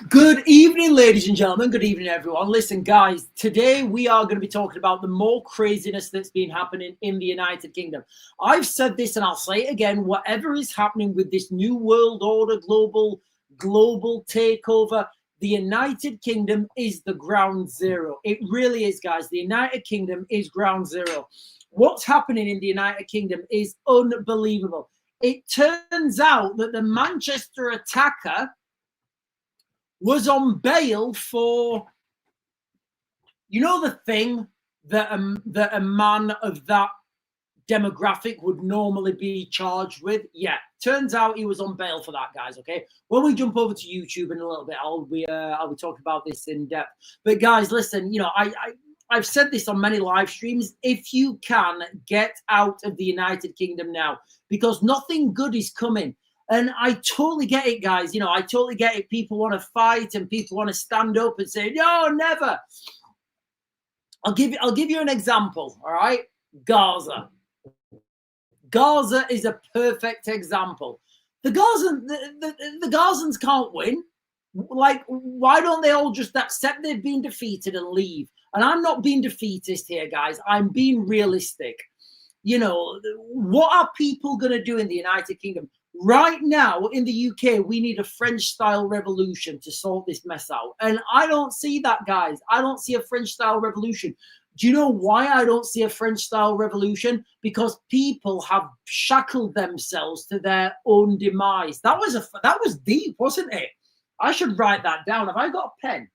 Good evening, ladies and gentlemen. Good evening, everyone. Listen, guys, today we are going to be talking about the more craziness that's been happening in the United Kingdom. I've said this and I'll say it again. Whatever is happening with this new world order, global takeover, the United Kingdom is the ground zero. It really is, guys. The United Kingdom is ground zero. What's happening in the United Kingdom is unbelievable. It turns out that the Manchester attacker was on bail for, you know, the thing that a man of that demographic would normally be charged with. Yeah, turns out he was on bail for that, guys. Okay, when we jump over to YouTube in a little bit, I'll be talking about this in depth. But guys, listen, you know, I've said this on many live streams. If you can, get out of the United Kingdom now, because nothing good is coming. And I totally get it, guys. You know, I totally get it. People want to fight and people want to stand up and say, no, never. I'll give you an example, all right? Gaza. Gaza is a perfect example. The Gazans can't win. Like, why don't they all just accept they've been defeated and leave? And I'm not being defeatist here, guys. I'm being realistic. You know, what are people going to do in the United Kingdom? Right now, in the UK, we need a French-style revolution to sort this mess out. And I don't see that, guys. I don't see a French-style revolution. Do you know why I don't see a French-style revolution? Because people have shackled themselves to their own demise. That was deep, wasn't it? I should write that down. Have I got a pen?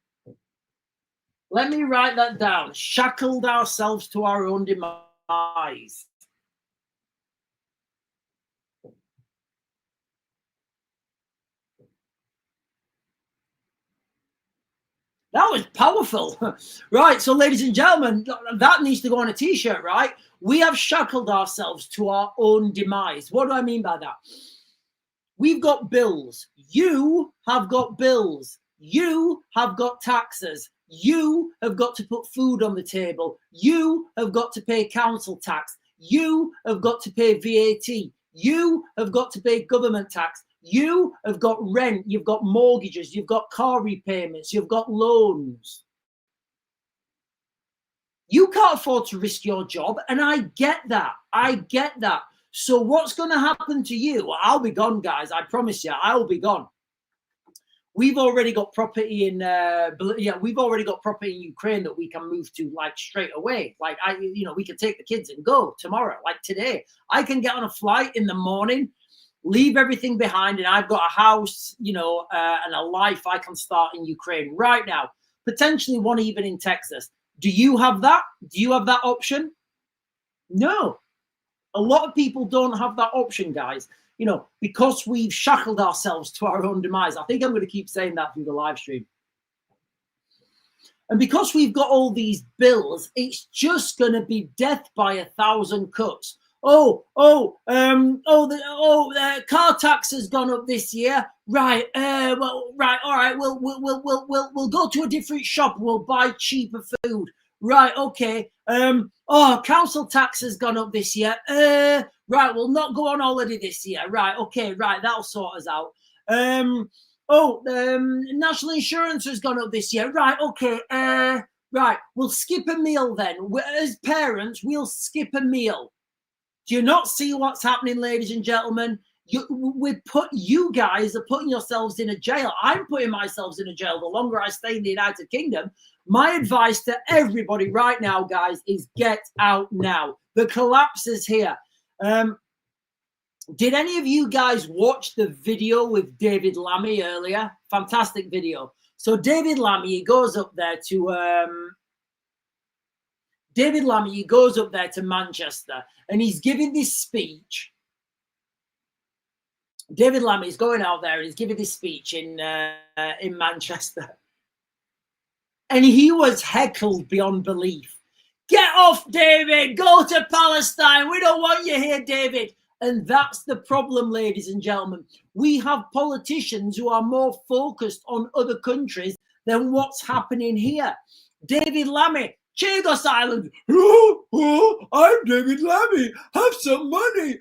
Let me write that down. Shackled ourselves to our own demise. That was powerful. Right. So, ladies and gentlemen, that needs to go on a t-shirt, right? We have shackled ourselves to our own demise. What do I mean by that? We've got bills. You have got bills. You have got taxes. You have got to put food on the table. You have got to pay council tax. You have got to pay VAT. You have got to pay government tax. You have got rent, you've got mortgages, you've got car repayments, you've got loans. You can't afford to risk your job, and I get that. I get that. So what's going to happen to you? Well, I'll be gone, guys. I promise you, I'll be gone. We've already got property in, we've already got property in Ukraine that we can move to like straight away. Like we can take the kids and go tomorrow, like today. I can get on a flight in the morning, leave everything behind, and I've got a house, and a life I can start in Ukraine right now. Potentially one even in Texas. Do you have that? Do you have that option? No. A lot of people don't have that option, guys. You know, because we've shackled ourselves to our own demise. I think I'm going to keep saying that through the live stream. And because we've got all these bills, it's just going to be death by 1,000 cuts. The car tax has gone up this year. Right. All right. We'll go to a different shop. We'll buy cheaper food. Right. Okay. Council tax has gone up this year. Right. We'll not go on holiday this year. Right. Okay. Right. That'll sort us out. National insurance has gone up this year. Right. Okay. Right. We'll skip a meal then. As parents, we'll skip a meal. Do you not see what's happening, ladies and gentlemen? You guys are putting yourselves in a jail. I'm putting myself in a jail the longer I stay in the United Kingdom. My advice to everybody right now, guys, is get out now. The collapse is here. Did any of you guys watch the video with David Lammy earlier? Fantastic video. So David Lammy, he goes up there to Manchester, and he's giving this speech. David Lammy is going out there and he's giving this speech in Manchester. And he was heckled beyond belief. Get off, David. Go to Palestine. We don't want you here, David. And that's the problem, ladies and gentlemen. We have politicians who are more focused on other countries than what's happening here. David Lammy, Chagos Island. I'm David Lammy. Have some money.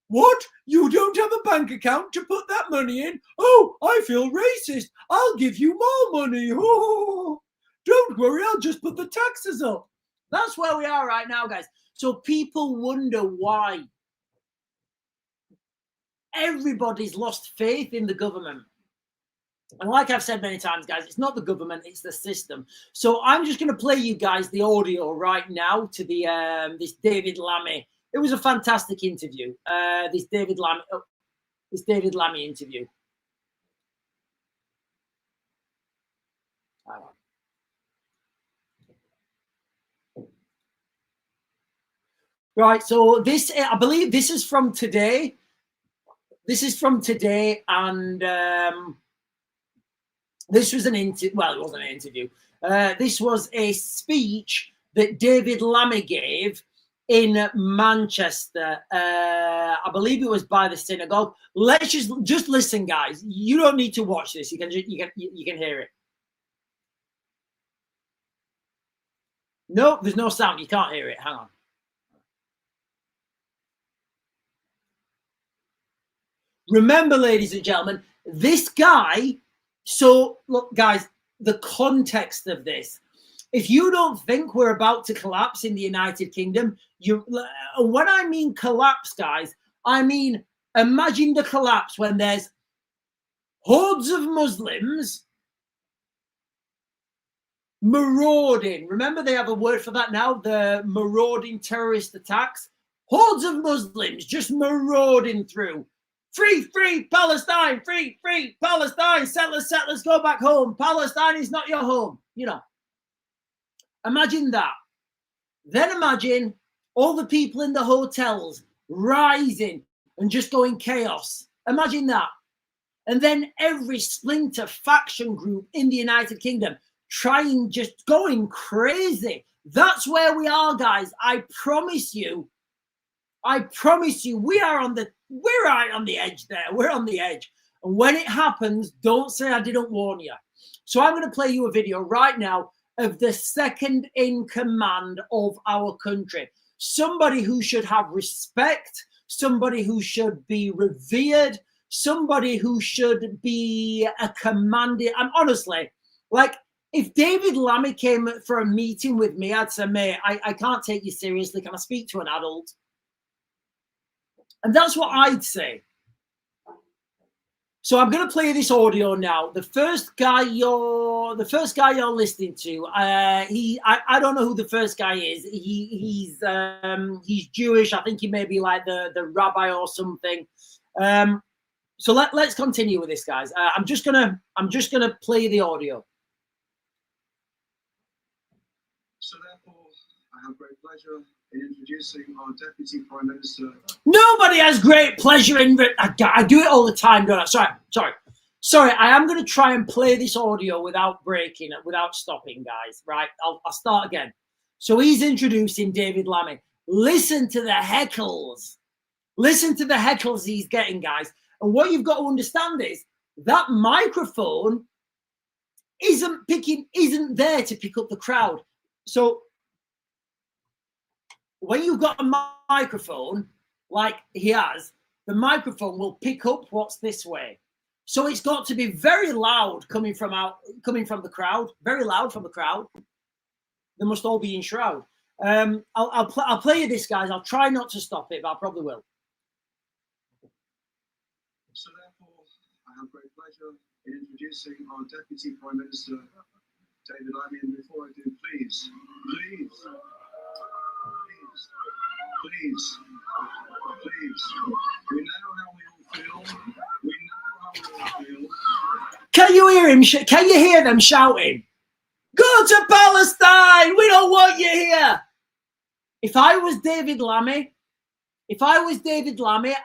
What? You don't have a bank account to put that money in? Oh, I feel racist. I'll give you more money. Oh, don't worry, I'll just put the taxes up. That's where we are right now, guys. So people wonder why everybody's lost faith in the government. And like I've said many times, guys, it's not the government, it's the system. So I'm just going to play you guys the audio right now to the this David Lammy. It was a fantastic interview. This David Lammy interview. Right. So this, I believe, this is from today. This is from today, and this was an interview. Well, it wasn't an interview. This was a speech that David Lammy gave in Manchester. I believe it was by the synagogue. Let's just listen, guys. You don't need to watch this. You can hear it. No, there's no sound. You can't hear it. Hang on. Remember, ladies and gentlemen, this guy. So look, guys, the context of this. If you don't think we're about to collapse in the United Kingdom, when I mean collapse, guys, I mean imagine the collapse when there's hordes of Muslims marauding. Remember, they have a word for that now, the marauding terrorist attacks. Hordes of Muslims just marauding through. Free, free Palestine, free, free Palestine. Settlers, settlers, go back home. Palestine is not your home. You know. Imagine that. Then imagine all the people in the hotels rising and just going chaos. Imagine that. And then every splinter faction group in the United Kingdom trying, just going crazy. That's where we are, guys. I promise you, we're right on the edge there. We're on the edge. And when it happens, don't say I didn't warn you. So I'm going to play you a video right now of the second in command of our country. Somebody who should have respect, somebody who should be revered, somebody who should be a commander. And honestly, like, if David Lammy came for a meeting with me, I'd say, mate, I can't take you seriously. Can I speak to an adult? And that's what I'd say. So I'm going to play this audio now. The first guy you're listening to, I don't know who the first guy is. He's Jewish. I think he may be like the rabbi or something. So let's continue with this, guys. I'm just gonna play the audio. So therefore, I have great pleasure in introducing our Deputy Prime Minister. Nobody has great pleasure in. I do it all the time, don't I? Sorry. I am going to try and play this audio without breaking it, without stopping, guys. Right? I'll start again. So he's introducing David Lammy. Listen to the heckles. Listen to the heckles he's getting, guys. And what you've got to understand is that microphone isn't there to pick up the crowd. So when you've got a microphone like he has, the microphone will pick up what's this way. So it's got to be very loud coming from the crowd, very loud from the crowd. They must all be in shroud. I'll play you this, guys. I'll try not to stop it, but I probably will. So therefore, I have great pleasure in introducing our Deputy Prime Minister, David Lammy. And before I do, please, we know how we all feel. Can you hear him? Can you hear them shouting? Go to Palestine! We don't want you here. If I was David Lammy,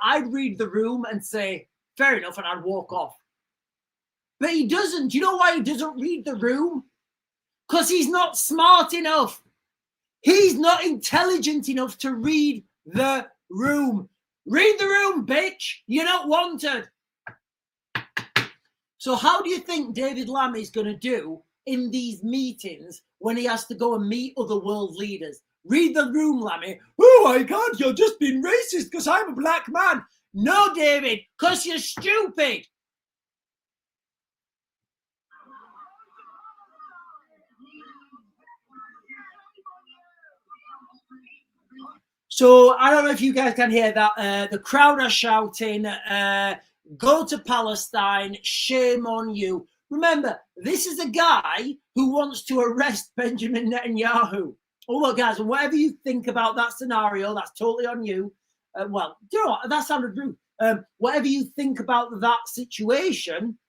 I'd read the room and say, fair enough, and I'd walk off. But he doesn't. Do you know why he doesn't read the room? Because he's not smart enough. He's not intelligent enough to read the room. Read the room, bitch. You're not wanted. So how do you think David Lammy is going to do in these meetings when he has to go and meet other world leaders? Read the room, Lammy. Oh, I can't. You're just being racist because I'm a black man. No, David, because you're stupid. So I don't know if you guys can hear that. The crowd are shouting, go to Palestine, shame on you. Remember, this is a guy who wants to arrest Benjamin Netanyahu. Oh, well, guys, whatever you think about that scenario, that's totally on you. Well, do you know what? That sounded rude. Whatever you think about that situation,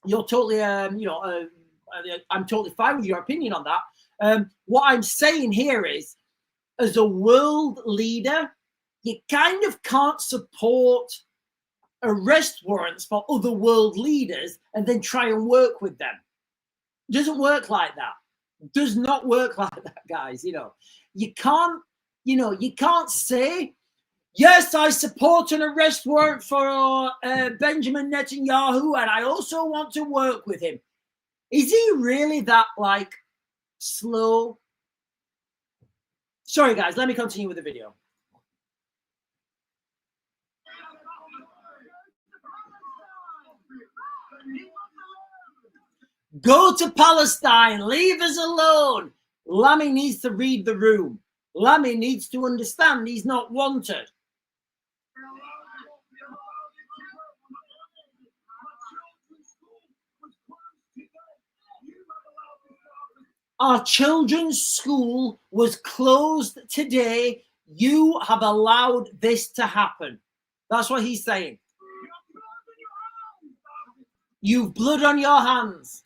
you're totally, I'm totally fine with your opinion on that. What I'm saying here is, as a world leader, you kind of can't support arrest warrants for other world leaders and then try and work with them. It doesn't work like that. It does not work like that, guys. You can't say, yes, I support an arrest warrant for Benjamin Netanyahu, and I also want to work with him. Is he really that slow? Sorry, guys, let me continue with the video. Go to Palestine, leave us alone. Lammy needs to read the room. Lammy needs to understand he's not wanted. Our children's school was closed today. You have allowed this to happen. That's what he's saying. You've blood on your hands.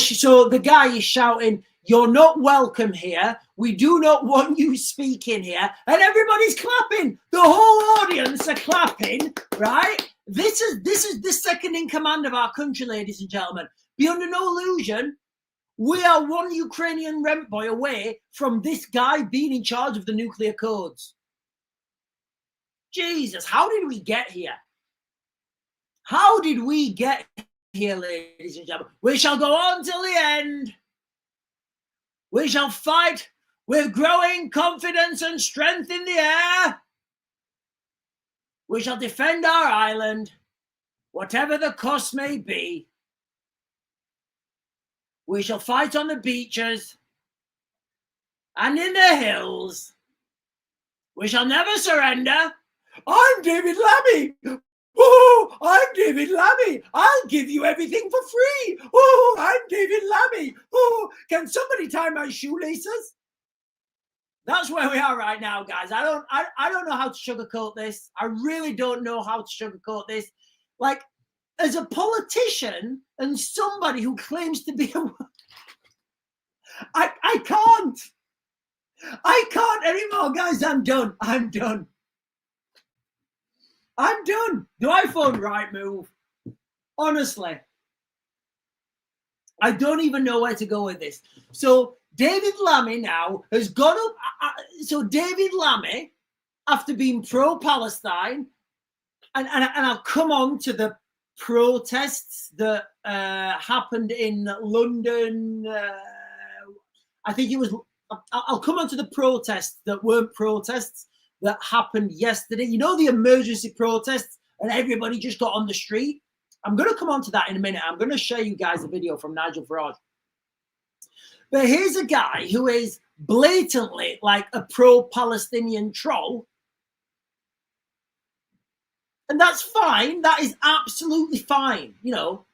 So the guy is shouting, you're not welcome here. We do not want you speaking here. And everybody's clapping. The whole audience are clapping, right? This is the second in command of our country, ladies and gentlemen. Be under no illusion. We are one Ukrainian rent boy away from this guy being in charge of the nuclear codes. Jesus, how did we get here? How did we get here, ladies and gentlemen? We shall go on till the end. We shall fight with growing confidence and strength in the air. We shall defend our island, whatever the cost may be. We shall fight on the beaches and in the hills. We shall never surrender. I'm David Lammy. Oh, I'm David Lammy. I'll give you everything for free. Oh, I'm David Lammy. Oh, can somebody tie my shoelaces? That's where we are right now, guys. I don't know how to sugarcoat this. I really don't know how to sugarcoat this. As a politician and somebody who claims to be I can't anymore, guys. I'm done. Do I phone right move? Honestly, I don't even know where to go with this. So David Lammy now has gone up. So David Lammy, after being pro-Palestine, and I'll come on to the protests that happened in London. I think it was. I'll come on to the protests that weren't protests that happened yesterday. You know, the emergency protests, and everybody just got on the street. I'm going to come on to that in a minute. I'm going to show you guys a video from Nigel Farage. But here's a guy who is blatantly like a pro-Palestinian troll. And that's fine. That is absolutely fine, you know.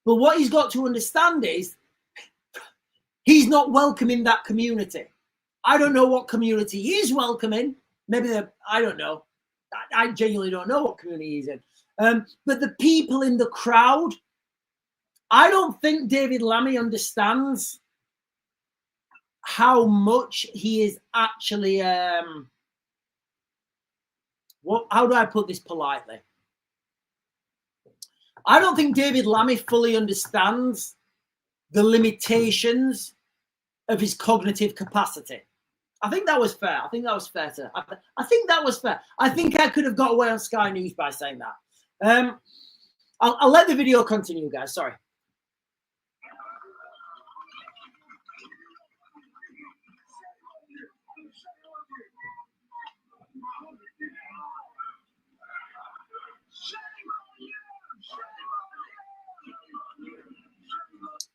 But what he's got to understand is he's not welcoming that community. I don't know what community he's welcoming. Maybe I don't know. I genuinely don't know what community he's in. But the people in the crowd, I don't think David Lammy understands how much he is actually, how do I put this politely? I don't think David Lammy fully understands the limitations of his cognitive capacity. I think that was fair. I think that was fair. I think that was fair. I think I could have got away on Sky News by saying that. I'll let the video continue, guys. Sorry.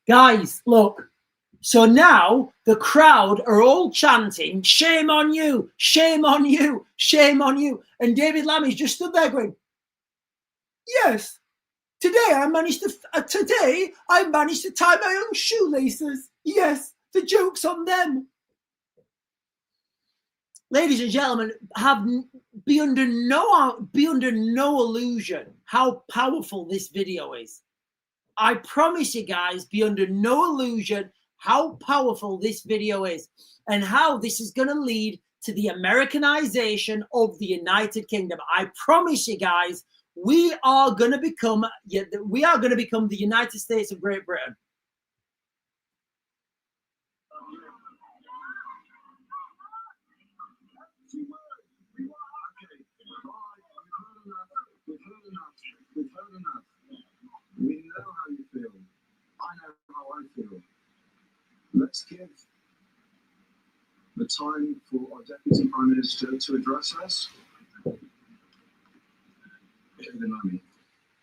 Guys, look. So now the crowd are all chanting, "Shame on you, shame on you, shame on you." And David Lammy's just stood there going, "Yes, today I managed to tie my own shoelaces. Yes, the joke's on them." Ladies and gentlemen, be under no illusion how powerful this video is. I promise you guys, be under no illusion how powerful this video is and how this is going to lead to the Americanization of the United Kingdom. I promise you guys, we are going to become the United States of Great Britain. We know how you feel. I know how I feel. Let's give the time for our Deputy Prime Minister to address us.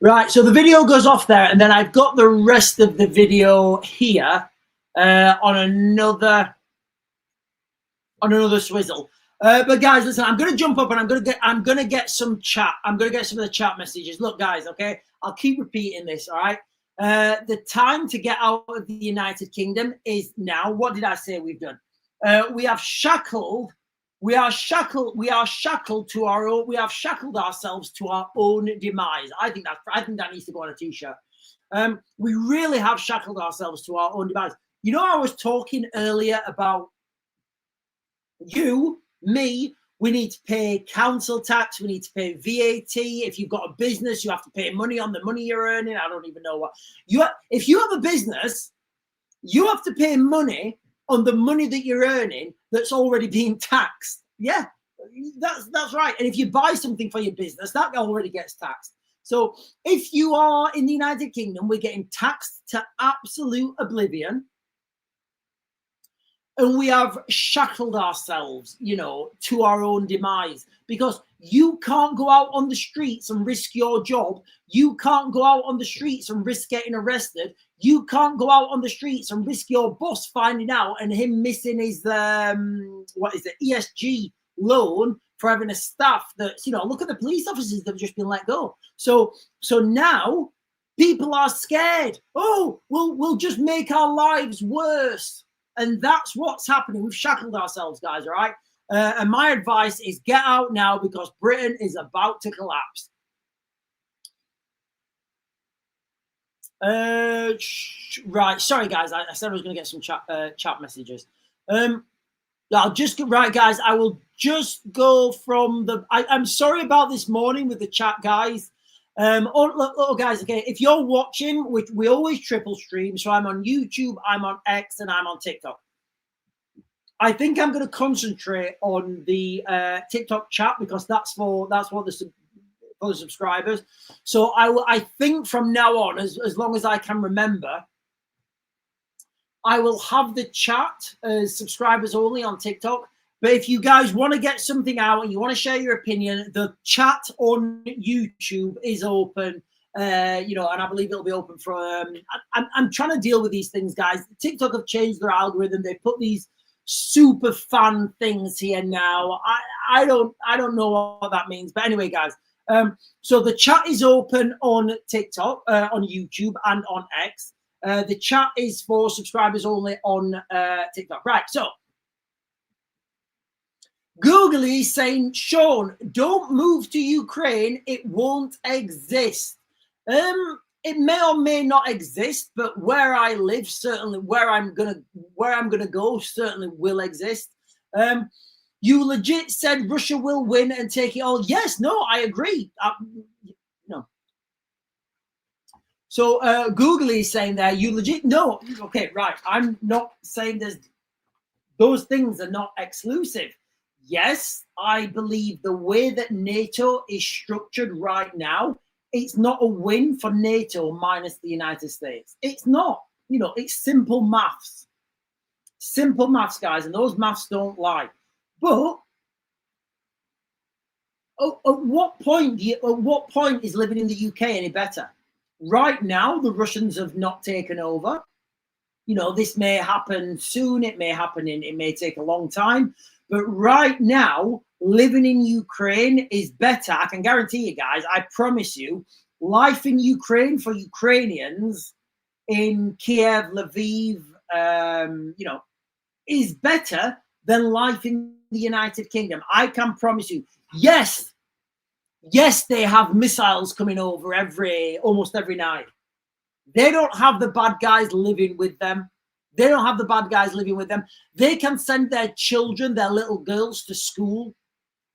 Right, so the video goes off there, and then I've got the rest of the video here on another swizzle. But guys, listen, I'm going to jump up and I'm going to get some chat. I'm going to get some of the chat messages. Look, guys, okay, I'll keep repeating this. All right, the time to get out of the United Kingdom is now. What did I say we've done? We have shackled to our own. We have shackled ourselves to our own demise. I think that needs to go on a t-shirt. We really have shackled ourselves to our own demise. You know, I was talking earlier about me. We need to pay council tax. We need to pay VAT. If you've got a business, you have to pay money on the money you're earning. I don't even know what if you have a business, you have to pay money on the money that you're earning that's already being taxed. Yeah, that's right. And if you buy something for your business, that already gets taxed. So if you are in the United Kingdom, we're getting taxed to absolute oblivion. And we have shackled ourselves, to our own demise, because you can't go out on the streets and risk your job. You can't go out on the streets and risk getting arrested. You can't go out on the streets and risk your boss finding out and him missing his, ESG loan for having a staff that's, look at the police officers that have just been let go. So now people are scared. Oh, we'll just make our lives worse. And that's what's happening. We've shackled ourselves, guys, all right? And my advice is get out now because Britain is about to collapse. Right. Sorry, guys. I said I was going to get some chat messages. Right, guys. I will just go from I'm sorry about this morning with the chat, guys. Guys, okay, if you're watching, which we always triple stream, so I'm on YouTube, I'm on X, and I'm on TikTok. I think I'm going to concentrate on the TikTok chat because that's for the subscribers. So I think from now on, as long as I can remember, I will have the chat as subscribers only on TikTok. But if you guys want to get something out and you want to share your opinion, the chat on YouTube is open, and I believe it'll be open for. I'm trying to deal with these things, guys. TikTok have changed their algorithm. They put these super fun things here now. I don't know what that means, but anyway, guys. So the chat is open on TikTok, on YouTube, and on X. The chat is for subscribers only on TikTok. Right, so. Googly saying, Sean, don't move to Ukraine. It won't exist. It may or may not exist, but where I live, certainly where I'm gonna go, certainly will exist. You legit said Russia will win and take it all. Yes, no, I agree. No. So Googly saying there, you legit no. Okay, right. I'm not saying there's Those things are not exclusive. Yes, I believe the way that NATO is structured right now, it's not a win for NATO minus the United States. It's not. You know, it's simple maths. Simple maths, guys, and those maths don't lie. But at what point is living in the UK any better? Right now, the Russians have not taken over. You know, this may happen soon. It may take a long time. But right now, living in Ukraine is better. I can guarantee you guys, I promise you, life in Ukraine for Ukrainians in Kiev, Lviv, you know, is better than life in the United Kingdom. I can promise you. Yes, they have missiles coming over almost every night. They don't have the bad guys living with them. They can send their children, their little girls, to school,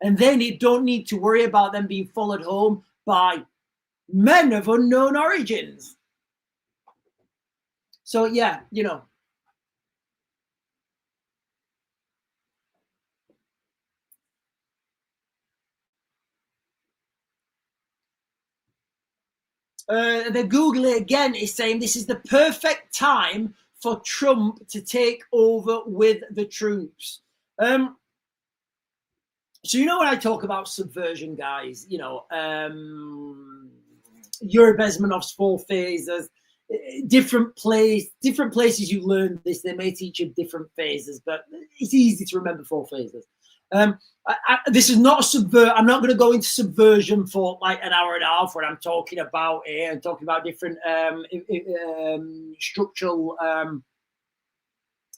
and they don't need to worry about them being followed home by men of unknown origins. So yeah, you know. The Google again is saying this is the perfect time for Trump to take over with the troops. So you know when I talk about subversion, guys, you know, Yuri Bezmenov's 4 phases, different places you learn this. They may teach you different phases, but it's easy to remember 4 phases. This is not I'm not going to go into subversion for like an hour and a half where I'm talking about it and talking about different structural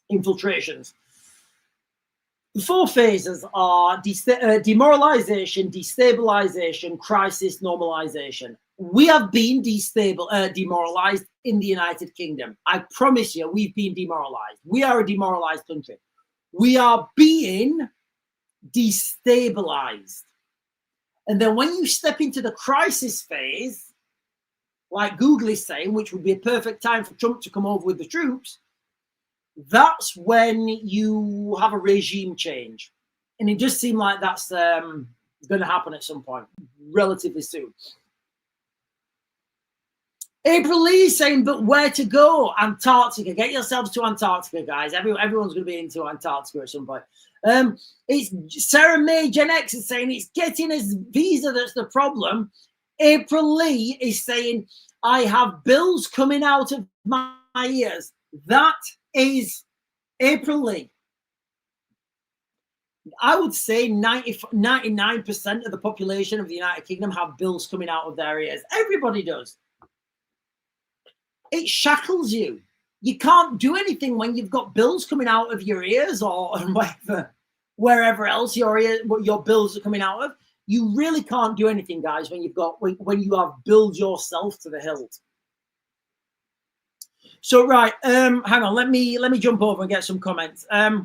infiltrations. The 4 phases are demoralization, destabilization, crisis, normalization. We have been demoralized in the United Kingdom. I promise you, we've been demoralized. We are a demoralized country. We are being destabilized. And then when you step into the crisis phase, like Google is saying, which would be a perfect time for Trump to come over with the troops, that's when you have a regime change. And it does seem like that's going to happen at some point, relatively soon. April Lee saying, but where to go? Antarctica. Get yourselves to Antarctica, guys. Everyone's going to be into Antarctica at some point. It's Sarah May Gen X is saying it's getting his visa that's the problem. April Lee is saying, I have bills coming out of my ears. That is April Lee. I would say 99% of the population of the United Kingdom have bills coming out of their ears. Everybody does. It shackles you. You can't do anything when you've got bills coming out of your ears or wherever else your bills are coming out of. You really can't do anything, guys, when you have billed yourself to the hilt. So right, hang on, let me jump over and get some comments. Right,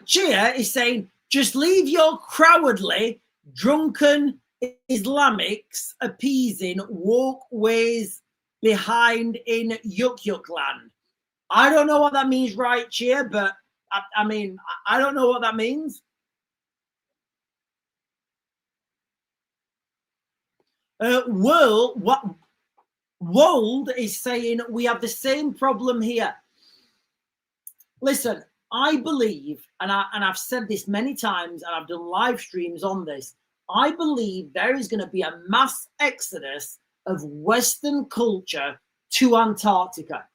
Cheer is saying, just leave your cowardly, drunken Islamics appeasing woke ways behind in Yuk land. I don't know what that means, right, Cheer, but I mean, I don't know what that means. Wold is saying we have the same problem here. Listen, I believe, and I've said this many times, and I've done live streams on this, I believe there is going to be a mass exodus of Western culture to Antarctica.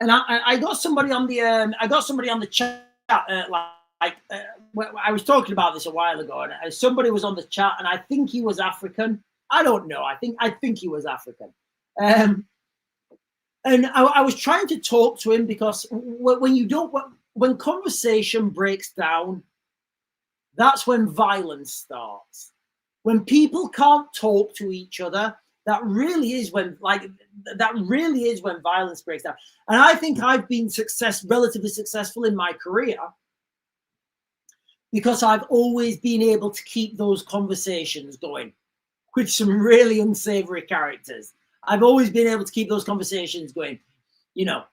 And I got somebody on the chat. I was talking about this a while ago, and somebody was on the chat, and I think he was African. I don't know. I think he was African. And I was trying to talk to him because when conversation breaks down, that's when violence starts. When people can't talk to each other, that really is when violence breaks down. And I think I've been relatively successful in my career because I've always been able to keep those conversations going. with some really unsavory characters. I've always been able to keep those conversations going, you know,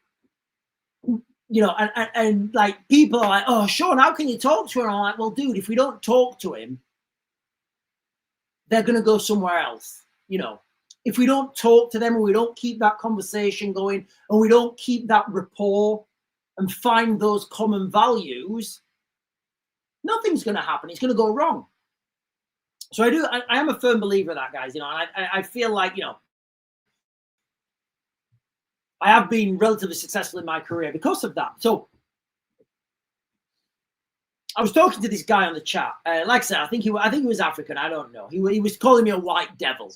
and like people are like, oh, Sean, how can you talk to her? And I'm like, well, dude, if we don't talk to him, they're going to go somewhere else. If we don't talk to them and we don't keep that conversation going and we don't keep that rapport and find those common values, nothing's going to happen. It's going to go wrong. So I am a firm believer of that, guys, and I feel like, I have been relatively successful in my career because of that. So I was talking to this guy on the chat. Like I said, I think he was African. I don't know. He was calling me a white devil.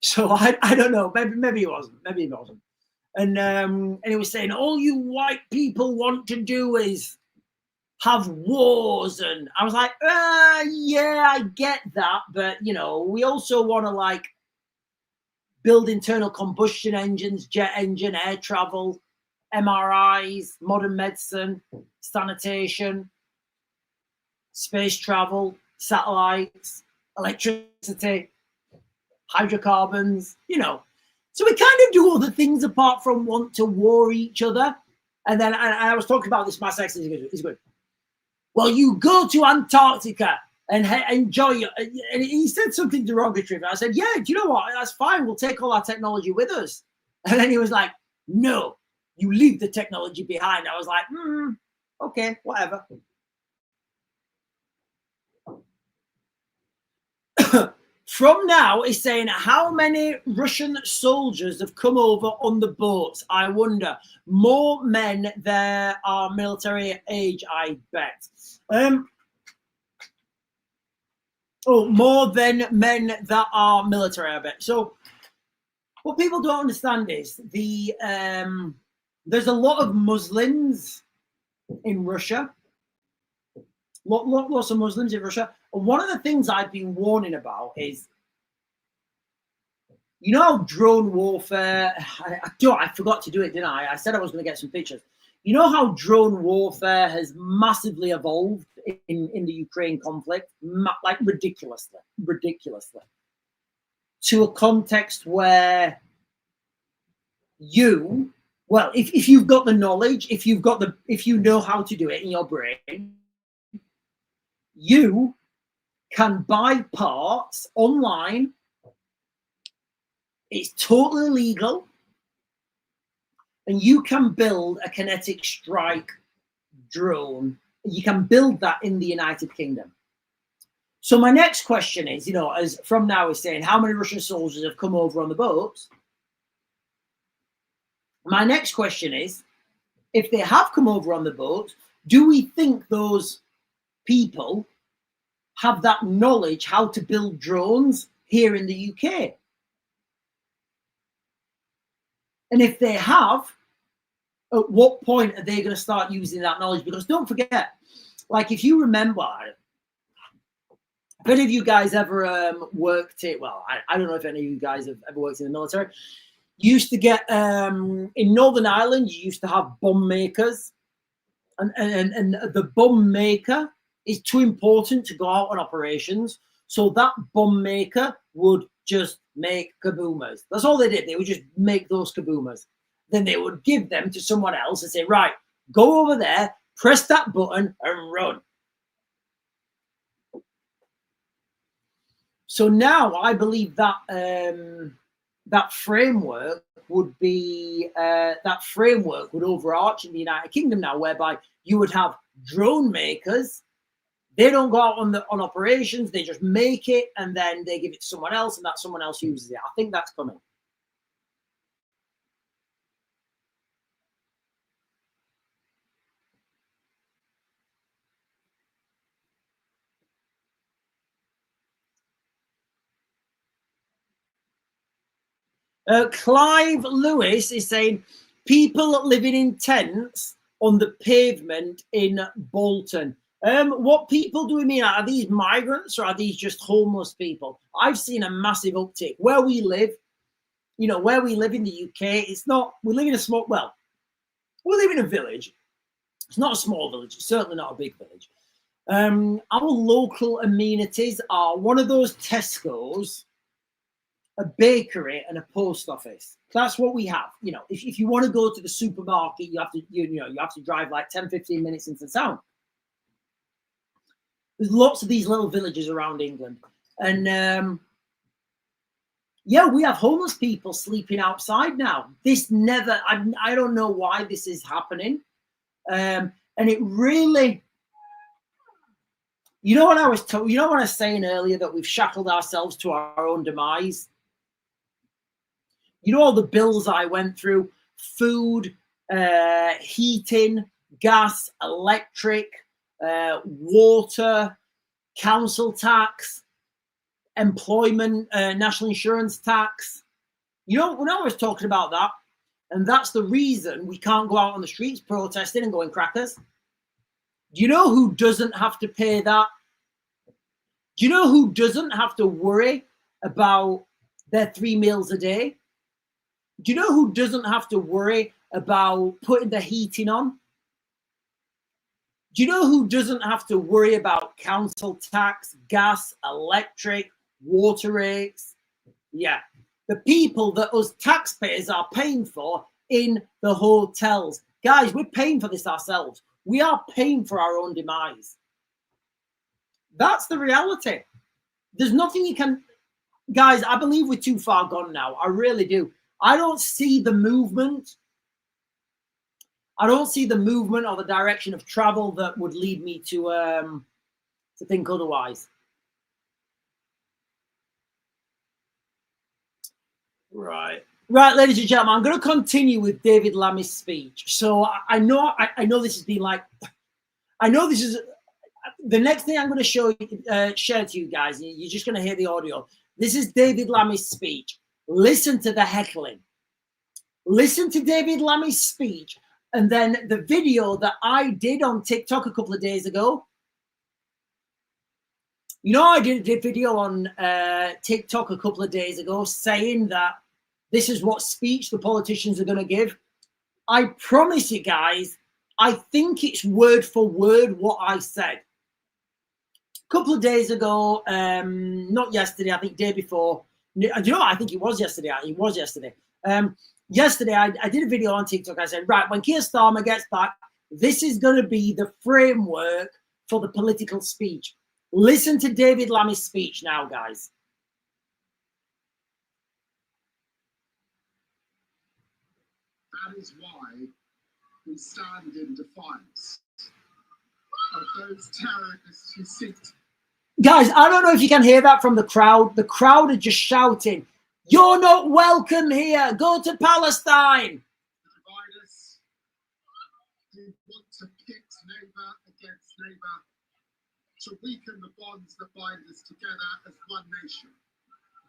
So I don't know. Maybe he wasn't. Maybe he wasn't. And he was saying, all you white people want to do is have wars. And I was like, yeah, I get that. But, we also want to like build internal combustion engines, jet engine, air travel, MRIs, modern medicine, sanitation, space travel, satellites, electricity, hydrocarbons, So we kind of do other things apart from want to war each other. And then I was talking about this, my sex is good. Well, you go to Antarctica and enjoy it. And he said something derogatory. I said, yeah, do you know what? That's fine. We'll take all our technology with us. And then he was like, no, you leave the technology behind. I was like, okay, whatever. From now, he's saying, how many Russian soldiers have come over on the boats? I wonder. More men there are military age, I bet. More than men that are military, I bet. So what people don't understand is there's a lot of Muslims in Russia. Lots of Muslims in Russia. And one of the things I've been warning about is, drone warfare. I forgot to do it, didn't I? I said I was going to get some pictures. You know how drone warfare has massively evolved in the Ukraine conflict, like ridiculously, to a context where if you've got the knowledge, if you know how to do it in your brain, you can buy parts online. It's totally legal. And you can build a kinetic strike drone. You can build that in the United Kingdom. So my next question is, as from now is saying, how many Russian soldiers have come over on the boats? My next question is, if they have come over on the boat, do we think those people have that knowledge how to build drones here in the UK? And if they have, at what point are they going to start using that knowledge? Because don't forget, like if you remember, if any of you guys ever worked it, well, I don't know if any of you guys have ever worked in the military. You used to get, in Northern Ireland, you used to have bomb makers. And the bomb maker is too important to go out on operations. So that bomb maker would just make kaboomas. That's all they did. They would just make those kaboomas. Then they would give them to someone else and say, right, go over there, press that button and run. So now I believe that that framework would overarch in the United Kingdom now, whereby you would have drone makers. They don't go out on operations. They just make it and then they give it to someone else, and that someone else uses it. I think that's coming. Clive Lewis is saying people living in tents on the pavement in Bolton. What people do we mean? Are these migrants or are these just homeless people? I've seen a massive uptick where we live. Where we live in the UK, it's not. We live in a small. Well, we live in a village. It's not a small village. It's certainly not a big village. Our local amenities are one of those Tesco's a bakery, and a post office. That's what we have. You know, if you want to go to the supermarket, you have to, you have to drive like 10, 15 minutes into town. There's lots of these little villages around England. And yeah, we have homeless people sleeping outside now. This never, I don't know why this is happening. And it really, you know what I was told, you know what I was saying earlier, that we've shackled ourselves to our own demise? You know all the bills I went through: food, heating, gas, electric, water, council tax, employment, national insurance tax. You know, when I was talking about that, and that's the reason we can't go out on the streets protesting and going crackers. Do you know who doesn't have to pay that? Do you know who doesn't have to worry about their 3 meals a day? Do you know who doesn't have to worry about putting the heating on? Do you know who doesn't have to worry about council tax, gas, electric, water rates? Yeah, the people that us taxpayers are paying for in the hotels. Guys, we're paying for this ourselves. We are paying for our own demise. That's the reality. There's nothing you can... Guys, I believe we're too far gone now. I really do. I don't see the movement. I don't see the movement or the direction of travel that would lead me to think otherwise. Right, ladies and gentlemen, I'm going to continue with David Lammy's speech. So I know this has been like, I know this is the next thing I'm going to share to you guys. You're just going to hear the audio. This is David Lammy's speech. Listen to the heckling. Listen to David Lammy's speech, and then the video that I did on TikTok a couple of days ago. You know, I did a video on TikTok a couple of days ago saying that this is what speech the politicians are going to give. I promise you guys, I think it's word for word what I said. A couple of days ago, not yesterday, I think day before. You know, I think it was yesterday. Yesterday, I did a video on TikTok. I said, right, when Keir Starmer gets back, this is going to be the framework for the political speech. Listen to David Lammy's speech now, guys. That is why we stand in defiance of those terrorists who seek... Guys, I don't know if you can hear that from the crowd. The crowd are just shouting, "You're not welcome here. Go to Palestine." Divide us. They want to pit neighbour against neighbour, to weaken the bonds that bind us together as one nation,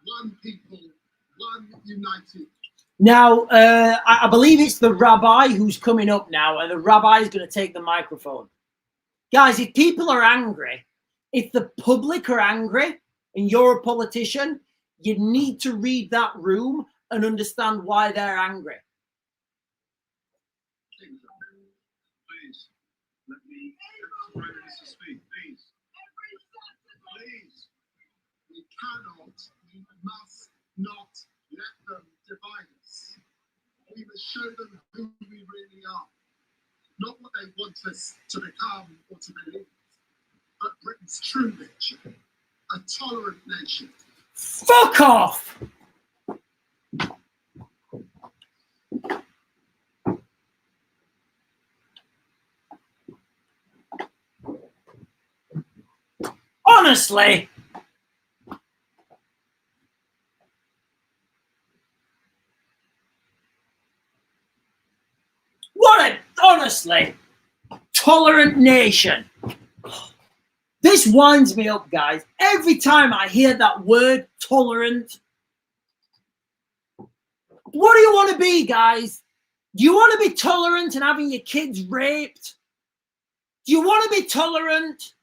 one people, one united. Now, I believe it's the rabbi who's coming up now, and the rabbi is going to take the microphone. Guys, if people are angry, if the public are angry, and you're a politician, you need to read that room and understand why they're angry. Please, let me Prime Minister speak, please. Please, we cannot, we must not let them divide us. We must show them who we really are. Not what they want us to become or to believe, but Britain's true nature, a tolerant nation. Fuck off! Honestly. Honestly, tolerant nation. This winds me up, guys. Every time I hear that word, tolerant. What do you want to be, guys? Do you want to be tolerant and having your kids raped? Do you want to be tolerant?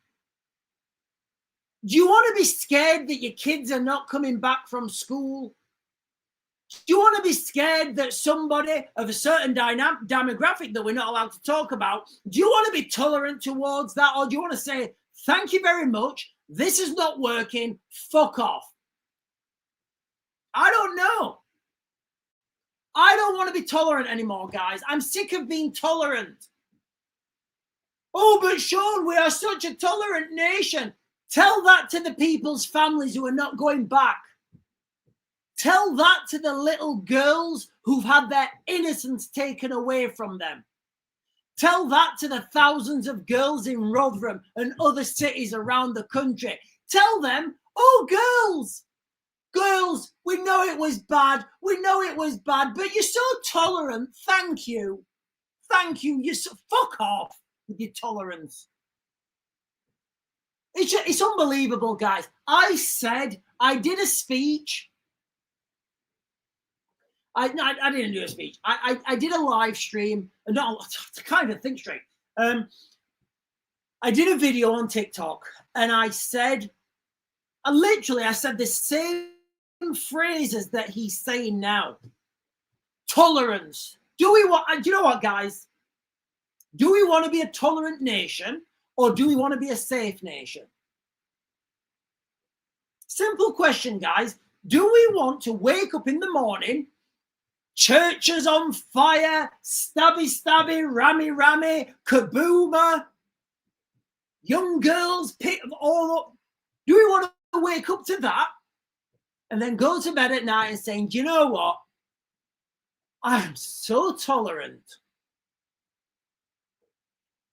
Do you want to be scared that your kids are not coming back from school? Do you want to be scared that somebody of a certain demographic that we're not allowed to talk about, do you want to be tolerant towards that? Or do you want to say, thank you very much, this is not working, fuck off? I don't know. I don't want to be tolerant anymore, guys. I'm sick of being tolerant. Oh, but Sean, we are such a tolerant nation. Tell that to the people's families who are not going back. Tell that to the little girls who've had their innocence taken away from them. Tell that to the thousands of girls in Rotherham and other cities around the country. Tell them, oh, girls, we know it was bad. We know it was bad, but you're so tolerant. Thank you. Thank you. You're so, fuck off with your tolerance. It's unbelievable, guys. I did a speech. I didn't do a speech. I did a live stream. No, to kind of think straight. I did a video on TikTok, and I said the same phrases that he's saying now. Tolerance. Do you know what, guys? Do we want to be a tolerant nation, or do we want to be a safe nation? Simple question, guys. Do we want to wake up in the morning, churches on fire, stabby, rammy, kabooma, young girls pick all up? Do we want to wake up to that and then go to bed at night and saying, do you know what? I'm so tolerant.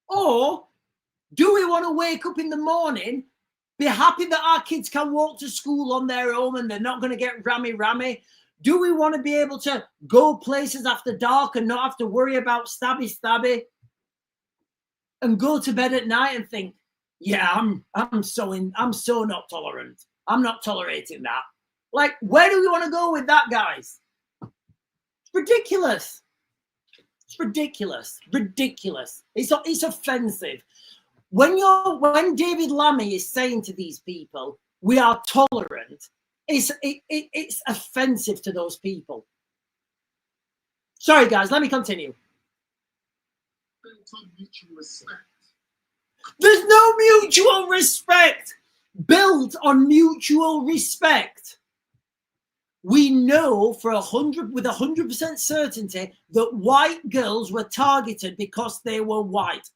Or do we want to wake up in the morning, be happy that our kids can walk to school on their own and they're not going to get rammy? Do we want to be able to go places after dark and not have to worry about stabby and go to bed at night and think, yeah, I'm so not tolerant. I'm not tolerating that. Like, where do we want to go with that, guys? It's ridiculous. It's ridiculous. It's offensive. When David Lammy is saying to these people, we are tolerant, it's offensive to those people. Sorry, guys, let me continue. Built on mutual respect. There's no mutual respect. Built on mutual respect. We know with 100% certainty that white girls were targeted because they were white.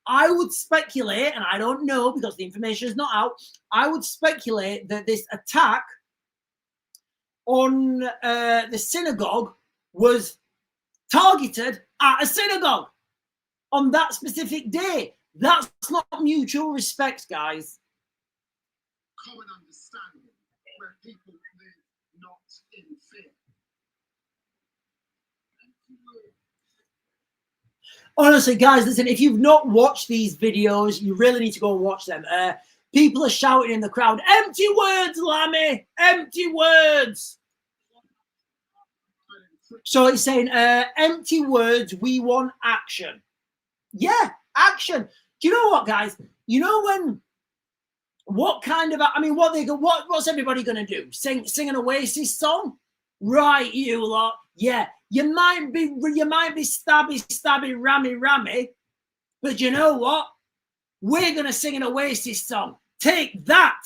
I would speculate, and I don't know because the information is not out, I would speculate that this attack on the synagogue was targeted at a synagogue on that specific day. That's not mutual respect, guys. Common understanding where people live not in fear. Honestly, guys, listen, if you've not watched these videos, you really need to go and watch them. People are shouting in the crowd, empty words, Lammy, empty words. So it's saying, empty words, we want action. Yeah, action. Do you know what, guys? You know what's what's everybody going to do? Sing an Oasis song? Right, you lot. Yeah, you might be stabby, rammy, but you know what? We're going to sing an Oasis song. Take that.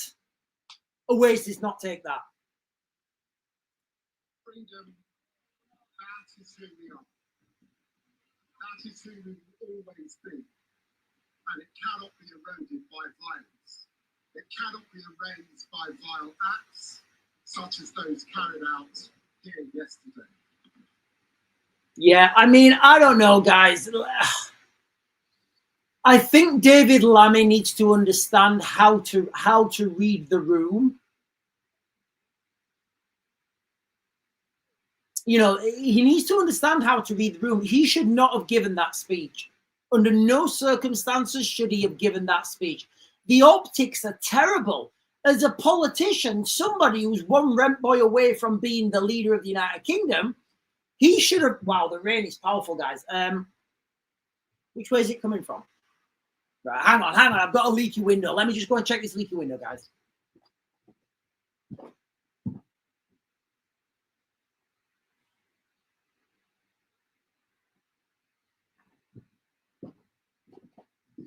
Oasis, not take that. Freedom, that is who we are. That is who we will always be. And it cannot be eroded by violence. It cannot be erased by vile acts, such as those carried out here yesterday. Yeah, I mean, I don't know, guys. I think David Lammy needs to understand how to read the room. You know, he needs to understand how to read the room. He should not have given that speech. Under no circumstances should he have given that speech. The optics are terrible. As a politician, somebody who's one rent boy away from being the leader of the United Kingdom, he should have... Wow, the rain is powerful, guys. Which way is it coming from? Right, hang on. I've got a leaky window. Let me just go and check this leaky window, guys.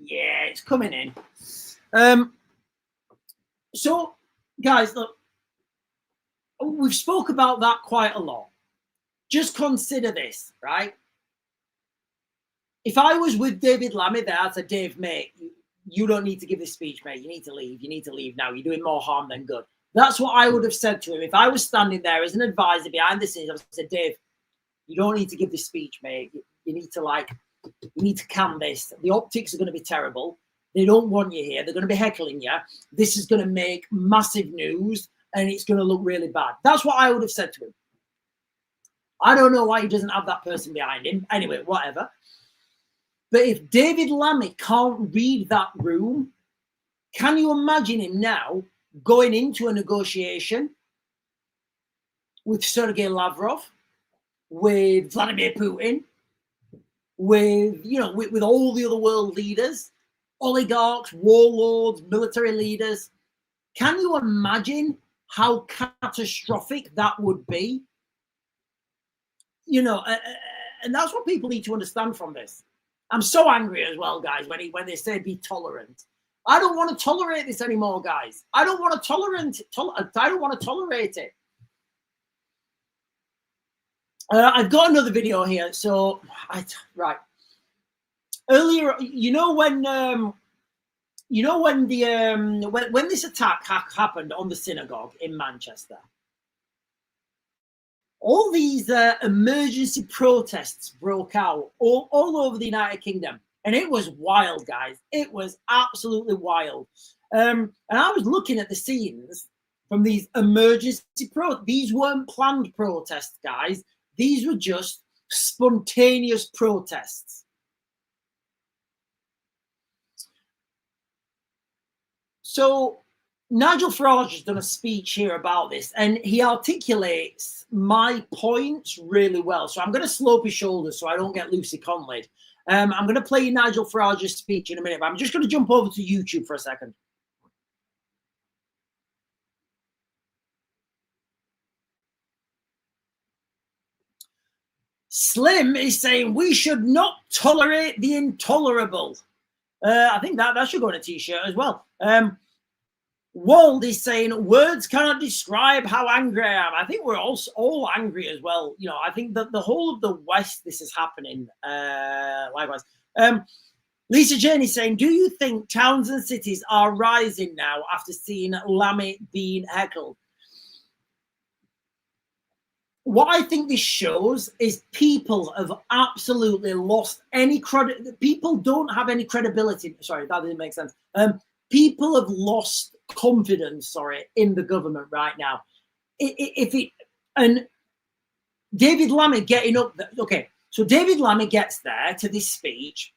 Yeah, it's coming in. So, guys, look. We've spoke about that quite a lot. Just consider this, right? If I was with David Lammy there, I'd say, Dave, mate, you don't need to give this speech, mate. You need to leave. You need to leave now. You're doing more harm than good. That's what I would have said to him. If I was standing there as an advisor behind the scenes, I would have said, Dave, you don't need to give this speech, mate. You need to can this. The optics are going to be terrible. They don't want you here. They're going to be heckling you. This is going to make massive news and it's going to look really bad. That's what I would have said to him. I don't know why he doesn't have that person behind him. Anyway, whatever. But if David Lammy can't read that room, can you imagine him now going into a negotiation with Sergei Lavrov, with Vladimir Putin, with all the other world leaders, oligarchs, warlords, military leaders? Can you imagine how catastrophic that would be? And that's what people need to understand from this. I'm so angry as well, guys, when they say be tolerant. I don't want to tolerate this anymore, guys. I don't want to tolerate it. I've got another video here. So, right. Earlier, when this attack happened on the synagogue in Manchester, all these emergency protests broke out all over the United Kingdom. And it was wild, guys. It was absolutely wild. And I was looking at the scenes from these emergency protests. These weren't planned protests, guys. These were just spontaneous protests. So Nigel Farage has done a speech here about this, and he articulates my points really well. So I'm going to slope his shoulders so I don't get Lucy Conley. I'm going to play Nigel Farage's speech in a minute, but I'm just going to jump over to YouTube for a second. Slim is saying we should not tolerate the intolerable. I think that should go on a t-shirt as well. Wald is saying words cannot describe how angry I am. I think we're all angry as well. I think that the whole of the West, this is happening. Likewise. Lisa Jane is saying, do you think towns and cities are rising now after seeing Lammy being heckled? What I think this shows is people have absolutely lost any credit. People don't have any credibility. Sorry, that didn't make sense. People have lost confidence, in the government right now. And David Lammy getting up there, okay, so David Lammy gets there to this speech.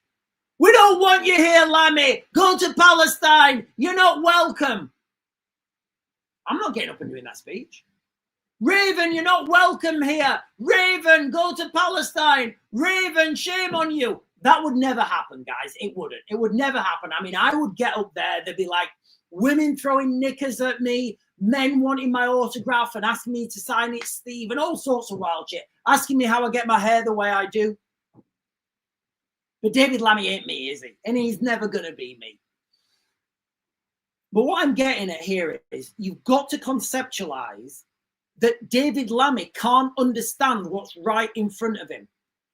We don't want you here, Lammy. Go to Palestine. You're not welcome. I'm not getting up and doing that speech. Raven, you're not welcome here. Raven, go to Palestine. Raven, shame on you. That would never happen, guys. It wouldn't. It would never happen. I mean, I would get up there. There'd be like women throwing knickers at me, men wanting my autograph and asking me to sign it, Steve, and all sorts of wild shit, asking me how I get my hair the way I do. But David Lammy ain't me, is he? And he's never going to be me. But what I'm getting at here is you've got to conceptualize that David Lammy can't understand what's right in front of him.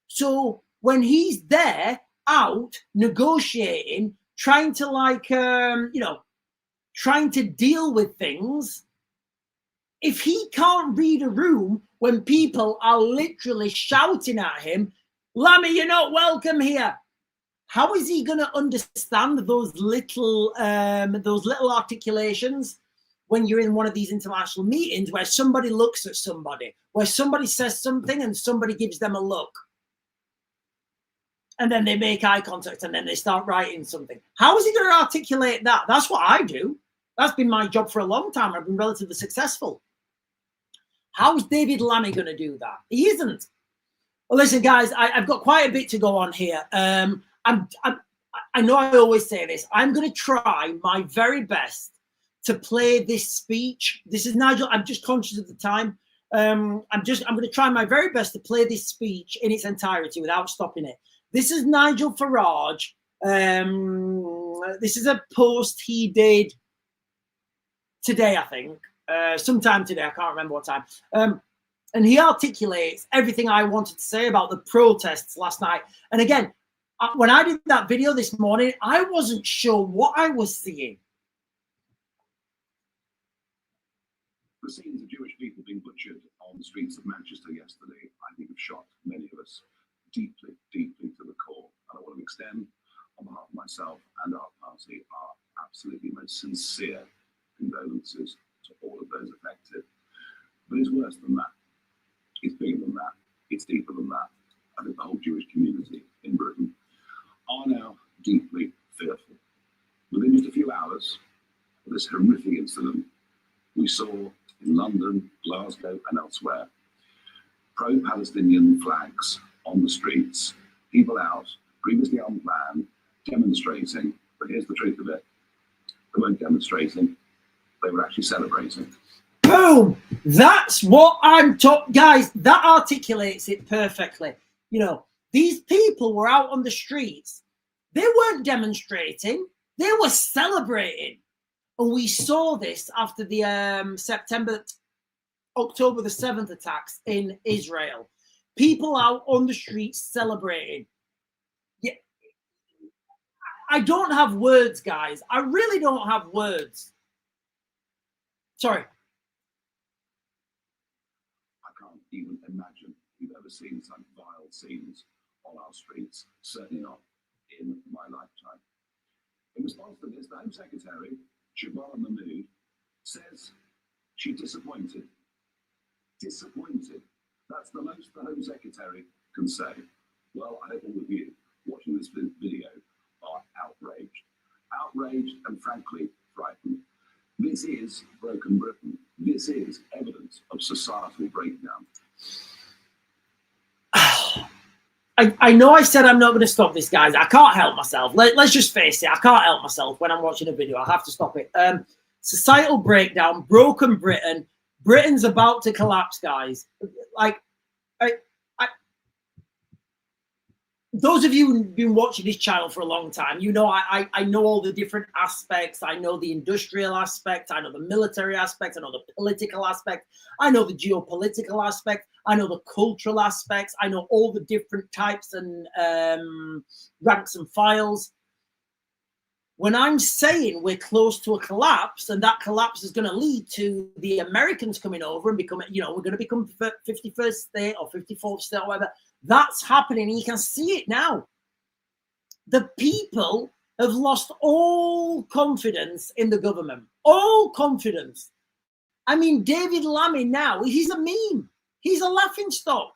So when he's there out negotiating, trying to trying to deal with things, if he can't read a room when people are literally shouting at him, Lammy, you're not welcome here. How is he going to understand those little articulations when you're in one of these international meetings where somebody looks at somebody, where somebody says something and somebody gives them a look? And then they make eye contact and then they start writing something. How is he going to articulate that? That's what I do. That's been my job for a long time. I've been relatively successful. How is David Lammy going to do that? He isn't. Well, listen, guys, I've got quite a bit to go on here. I know I always say this. I'm going to try my very best to play this speech. This is Nigel. I'm just conscious of the time. I'm going to try my very best to play this speech in its entirety without stopping it. This is Nigel Farage. This is a post he did today, I think. sometime today. I can't remember what time. And he articulates everything I wanted to say about the protests last night. And again, when I did that video this morning, I wasn't sure what I was seeing. The scenes of Jewish people being butchered on the streets of Manchester yesterday, I think, have shocked many of us deeply, deeply to the core. And I want to extend, on behalf of myself and our party, our absolutely most sincere condolences to all of those affected. But it's worse than that. It's bigger than that. It's deeper than that. I think the whole Jewish community in Britain are now deeply fearful. Within just a few hours of this horrific incident, we saw in London, Glasgow, and elsewhere pro-Palestinian flags on the streets, people out, previously unplanned, demonstrating. But here's the truth of it: they weren't demonstrating, they were actually celebrating. Boom! That's what I'm talking, guys. That articulates it perfectly. You know, these people were out on the streets. They weren't demonstrating. They were celebrating. And we saw this after the October the 7th attacks in Israel. People out on the streets celebrating. Yeah, I don't have words, guys. I really don't have words. Sorry. Even imagine you've ever seen such vile scenes on our streets, certainly not in my lifetime. In response to this, the Home Secretary, Shabana Mahmood, says she's disappointed. Disappointed. That's the most the Home Secretary can say. Well, I hope all of you watching this video are outraged. Outraged and frankly frightened. This is broken Britain. This is evidence of societal breakdown. I know I said I'm not going to stop this, guys. I can't help myself. Let's just face it. I can't help myself when I'm watching a video. I have to stop it. Societal breakdown, broken Britain. Britain's about to collapse, guys. Like, those of you who've been watching this channel for a long time, you know I know all the different aspects. I know the industrial aspect. I know the military aspect. I know the political aspect. I know the geopolitical aspect. I know the cultural aspects. I know all the different types and ranks and files. When I'm saying we're close to a collapse, and that collapse is going to lead to the Americans coming over and becoming, you know, we're going to become 51st state or 54th state or whatever. That's happening. You can see it now. The people have lost all confidence in the government. All confidence. I mean, David Lammy now, he's a meme. He's a laughingstock.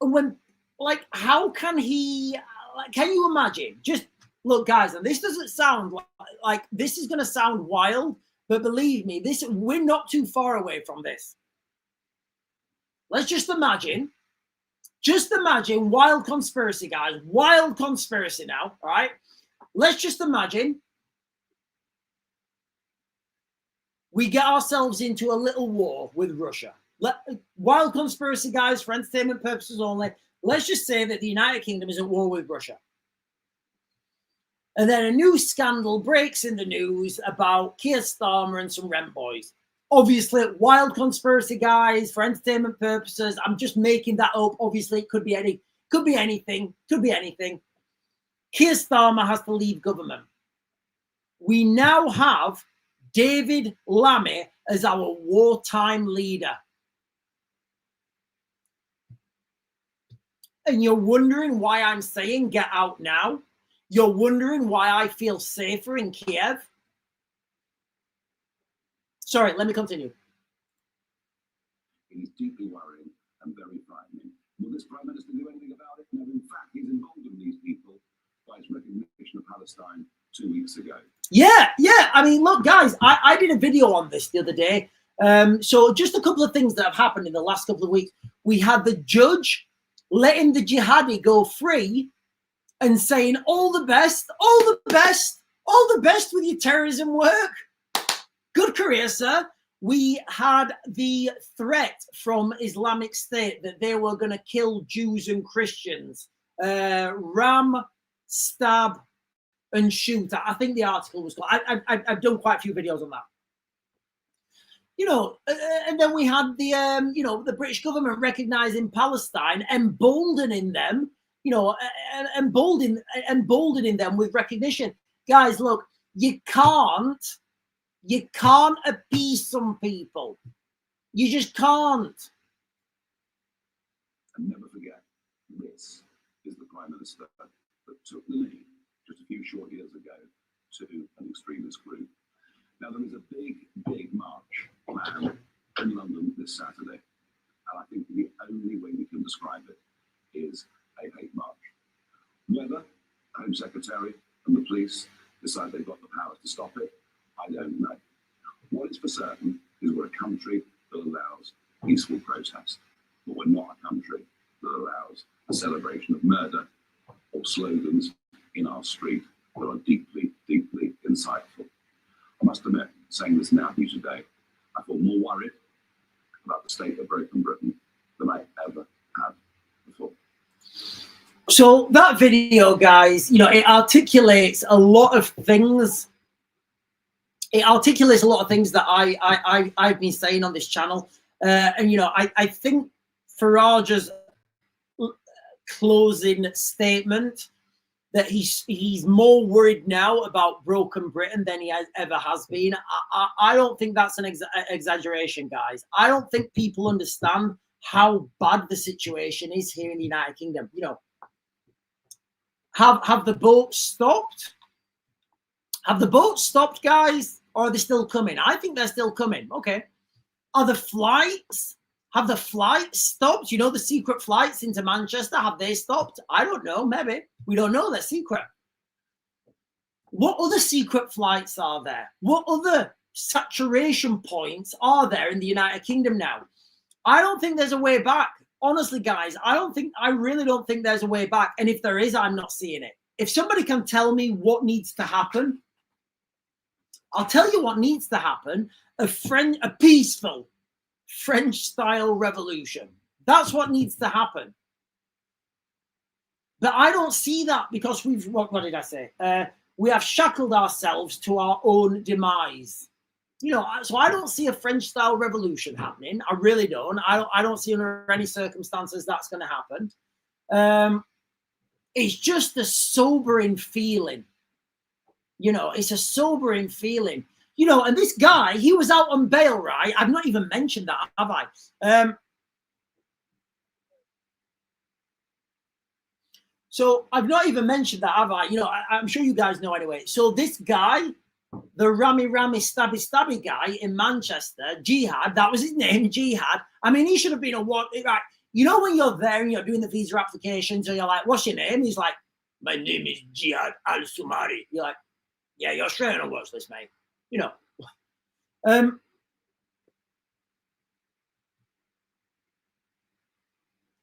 And when, like, how can he, like, can you imagine? Just look, guys, and this doesn't sound like this is going to sound wild, but believe me, we're not too far away from this. Let's just imagine wild conspiracy, guys, wild conspiracy now, all right? Let's just imagine we get ourselves into a little war with Russia. Wild conspiracy, guys, for entertainment purposes only. Let's just say that the United Kingdom is at war with Russia. And then a new scandal breaks in the news about Keir Starmer and some rent boys. Obviously, wild conspiracy, guys, for entertainment purposes. I'm just making that up. Obviously, it could be anything. Keir Starmer has to leave government. We now have David Lammy as our wartime leader. And you're wondering why I'm saying get out now? You're wondering why I feel safer in Kiev? Sorry, let me continue. It is deeply worrying and very frightening. Will this Prime Minister do anything about it? No, in fact, he's emboldened these people by his recognition of Palestine 2 weeks ago. Yeah. I mean, look, guys, I did a video on this the other day. So just a couple of things that have happened in the last couple of weeks. We had the judge letting the jihadi go free and saying all the best with your terrorism work. Good career, sir. We had the threat from Islamic State that they were going to kill Jews and Christians. Ram, stab, and shoot. I think the article was called. I've done quite a few videos on that. You know, and then we had the, you know, the British government recognizing Palestine, emboldening them, you know, emboldening them with recognition. Guys, look, you can't appease some people. You just can't. And never forget, this is the Prime Minister that took the lead just a few short years ago to an extremist group. Now, there is a big march planned in London this Saturday. And I think the only way we can describe it is a hate march. Whether the Home Secretary and the police decide they've got the power to stop it, I don't know. What is for certain is we're a country that allows peaceful protest, but we're not a country that allows the celebration of murder or slogans in our street that are deeply insightful. I must admit, saying this now to you today, I feel more worried about the state of broken Britain than I ever have before. So that video, guys, you know, it articulates a lot of things. It articulates a lot of things that I've been saying on this channel. And, you know, I think Farage's closing statement that he's more worried now about broken Britain than he ever has been. I don't think that's an exaggeration, guys. I don't think people understand how bad the situation is here in the United Kingdom. You know, have the boats stopped? Have the boats stopped, guys? Or are they still coming? I think they're still coming. Okay. Are the flights? Have the flights stopped? You know, the secret flights into Manchester, have they stopped? I don't know. Maybe. We don't know. They're secret. What other secret flights are there? What other saturation points are there in the United Kingdom now? I don't think there's a way back. Honestly, guys, I really don't think there's a way back. And if there is, I'm not seeing it. If somebody can tell me what needs to happen, I'll tell you what needs to happen. A peaceful French-style revolution. That's what needs to happen. But I don't see that because what did I say? We have shackled ourselves to our own demise. You know, so I don't see a French-style revolution happening. I really don't. I don't see under any circumstances that's going to happen. It's just a sobering feeling. You know, it's a sobering feeling. You know, and this guy, he was out on bail, right? I've not even mentioned that, have I? So I've not even mentioned that, have I? You know, I'm sure you guys know anyway. So this guy, the Rami Stabby guy in Manchester, Jihad, that was his name, Jihad. I mean, he should have been right. You know, when you're there and you're doing the visa applications and you're like, what's your name? He's like, my name is Jihad Al-Sumari. You're like, yeah, you're straight on a watch list, mate. You know.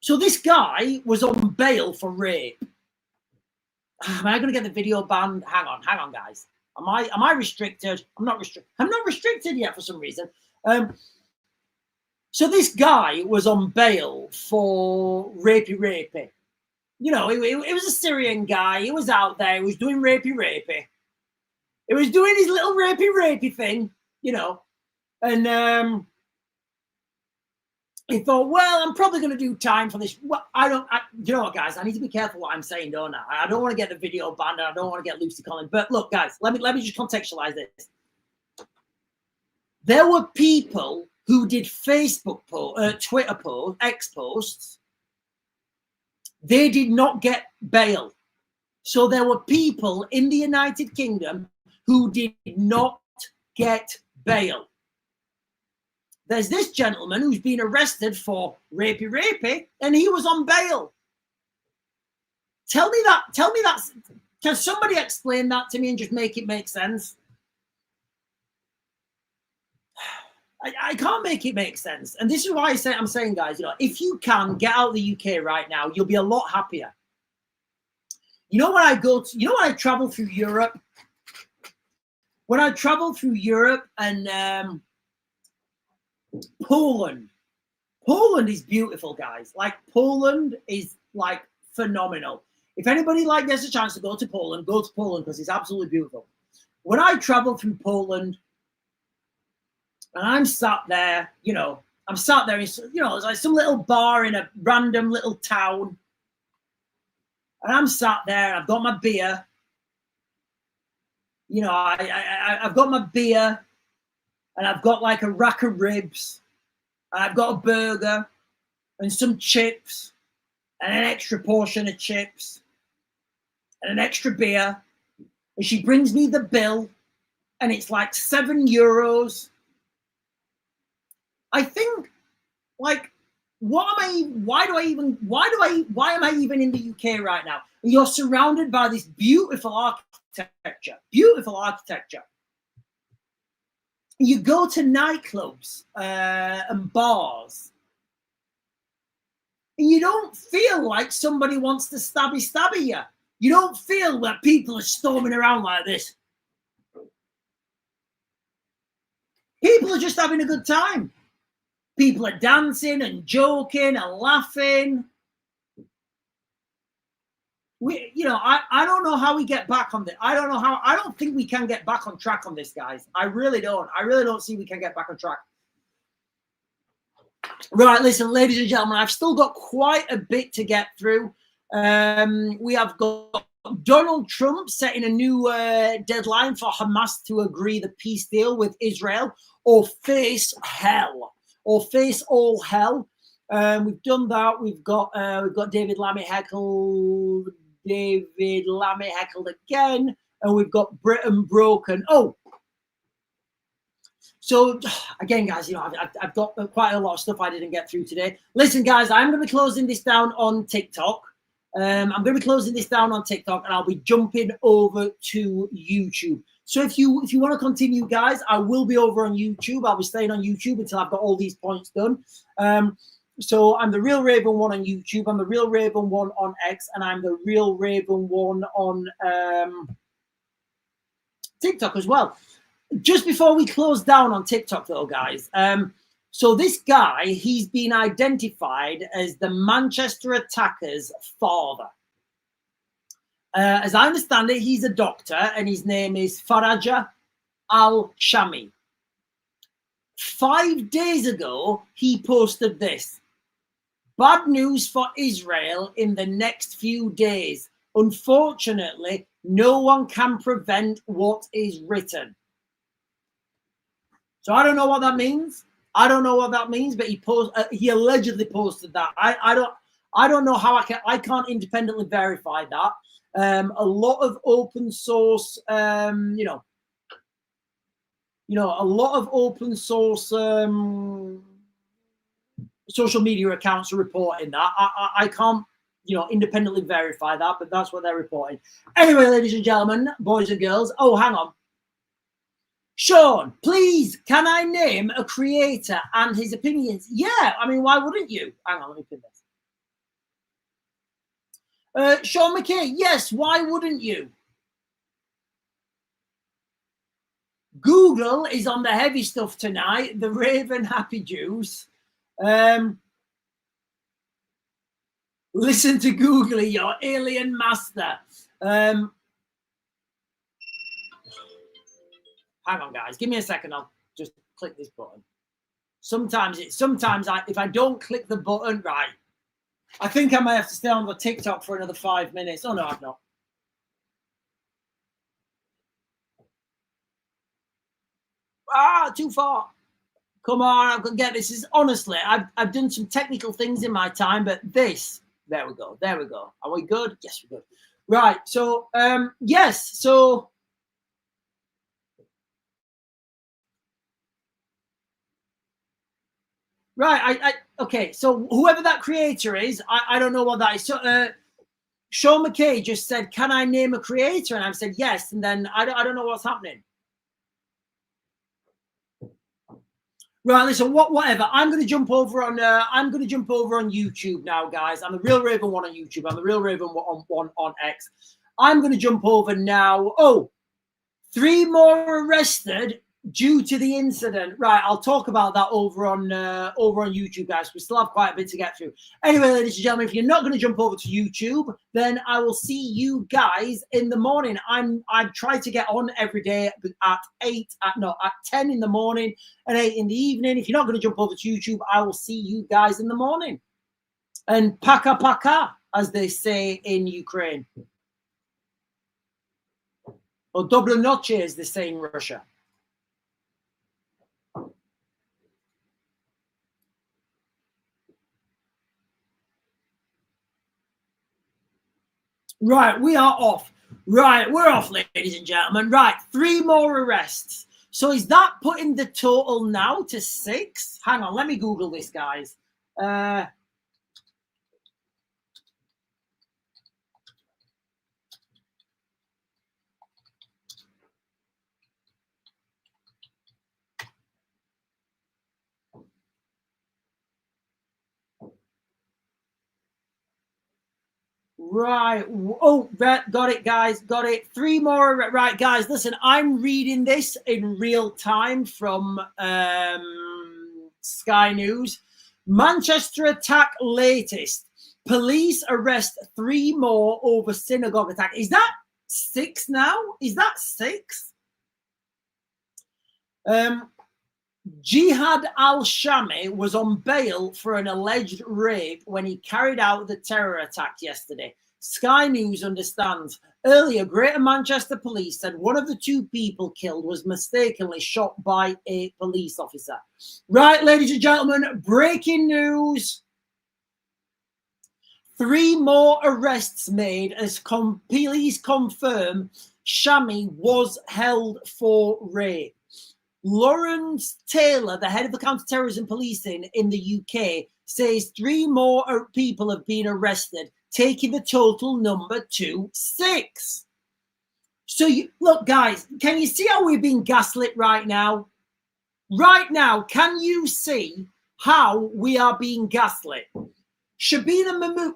So this guy was on bail for rape. Am I going to get the video banned? Hang on, guys. Am I restricted? I'm not restricted. I'm not restricted yet for some reason. So this guy was on bail for rapey. You know, it was a Syrian guy. He was out there. He was doing rapey. He was doing his little rapey thing, you know. And he thought, well, I'm probably going to do time for this. Well, you know what, guys? I need to be careful what I'm saying, don't I? I don't want to get the video banned. I don't want to get Lucy Collins. But look, guys, let me just contextualize this. There were people who did Twitter posts, X posts. They did not get bail. So there were people in the United Kingdom who did not get bail. There's this gentleman who's been arrested for rapey, and he was on bail. Tell me that. Can somebody explain that to me and just make it make sense? I can't make it make sense. And this is why I'm saying, guys, you know, if you can get out of the UK right now, you'll be a lot happier. You know, when I travel through Europe, and Poland is beautiful, guys. Like, Poland is like phenomenal. If anybody gets a chance to go to Poland because it's absolutely beautiful. When I travel through Poland, And I'm sat there, I'm sat there in, it's like some little bar in a random little town. And I'm sat there, and I've got my beer. I've got my beer, and I've got like a rack of ribs, and I've got a burger, and some chips, and an extra portion of chips, and an extra beer. And she brings me the bill, and it's like €7. I think, like, why am I even in the UK right now? And you're surrounded by this beautiful architecture. You go to nightclubs and bars, and you don't feel like somebody wants to stabby you. You don't feel that people are storming around like this. People are just having a good time. People are dancing and joking and laughing. I don't know how we get back on this. I don't think we can get back on track on this, guys. I really don't see we can get back on track. Right, listen, ladies and gentlemen, I've still got quite a bit to get through. We have got Donald Trump setting a new deadline for Hamas to agree the peace deal with Israel or face hell. Or face all hell. We've done that. We've got David Lammy heckled again, and we've got Britain broken. Oh, so again, guys, I've got quite a lot of stuff I didn't get through today. Listen, guys, I'm going to be closing this down on TikTok. And I'll be jumping over to YouTube. So if you want to continue, guys, I will be over on YouTube. I'll be staying on YouTube until I've got all these points done. So I'm the Real Raven 1 on YouTube. I'm the Real Raven 1 on X, and I'm the Real Raven 1 on TikTok as well. Just before we close down on TikTok, though, guys. So this guy, he's been identified as the Manchester attacker's father. As I understand it, he's a doctor, and his name is Faraja Al-Shami. 5 days ago, he posted this. Bad news for Israel in the next few days. Unfortunately, no one can prevent what is written. So I don't know what that means. But he allegedly posted that. I don't know how I can't independently verify that. A lot of open source, a lot of open source social media accounts are reporting that. I can't, independently verify that, but that's what they're reporting. Anyway, ladies and gentlemen, boys and girls. Oh, hang on. Sean, please, can I name a creator and his opinions? Yeah, I mean, why wouldn't you? Hang on, let me pin this. Sean McKay, yes, why wouldn't you? Google is on the heavy stuff tonight. The Raven Happy Juice. Listen to Googly, your alien master. Hang on, guys. Give me a second. I'll just click this button. Sometimes if I don't click the button, right, I think I might have to stay on the TikTok for another 5 minutes. Oh, no, I've not. Too far. Come on, I can get this. Honestly, I've done some technical things in my time, but this, there we go. Are we good? Yes, we're good. Right. So, yes. So, right. Okay. So whoever that creator is, I don't know what that is. So, Sean McKay just said, "Can I name a creator?" And I said yes. And then I don't know what's happening. Right, listen, whatever. I'm going to jump over on YouTube now, guys. I'm the Real Raven 1 on YouTube. I'm the Real Raven 1 on X. I'm going to jump over now. Oh, 3 more arrested due to the incident. Right, I'll talk about that over on YouTube, guys. We still have quite a bit to get through. Anyway, ladies and gentlemen, if you're not going to jump over to YouTube, then I will see you guys in the morning. I try to get on every day at 10 in the morning and 8 in the evening. If you're not going to jump over to YouTube, I will see you guys in the morning. And paka paka, as they say in Ukraine. Or dobro noche, as they say in Russia. Right, we are off. Right, we're off, ladies and gentlemen. Right, 3 more arrests. So is that putting the total now to 6? Hang on, let me Google this, guys. Right. Oh, got it, guys. Got it. 3 more. Right, guys. Listen, I'm reading this in real time from Sky News. Manchester attack latest. Police arrest 3 more over synagogue attack. Is that 6 now? Is that 6? Jihad al-Shami was on bail for an alleged rape when he carried out the terror attack yesterday. Sky News understands. Earlier, Greater Manchester Police said one of the 2 people killed was mistakenly shot by a police officer. Right, ladies and gentlemen, breaking news. 3 more arrests made as police confirm Shami was held for rape. Lawrence Taylor, the head of the counter-terrorism policing in the UK, says 3 more people have been arrested, taking the total number to 6. So, look, guys, can you see how we're being gaslit right now? Right now, can you see how we are being gaslit? Shabina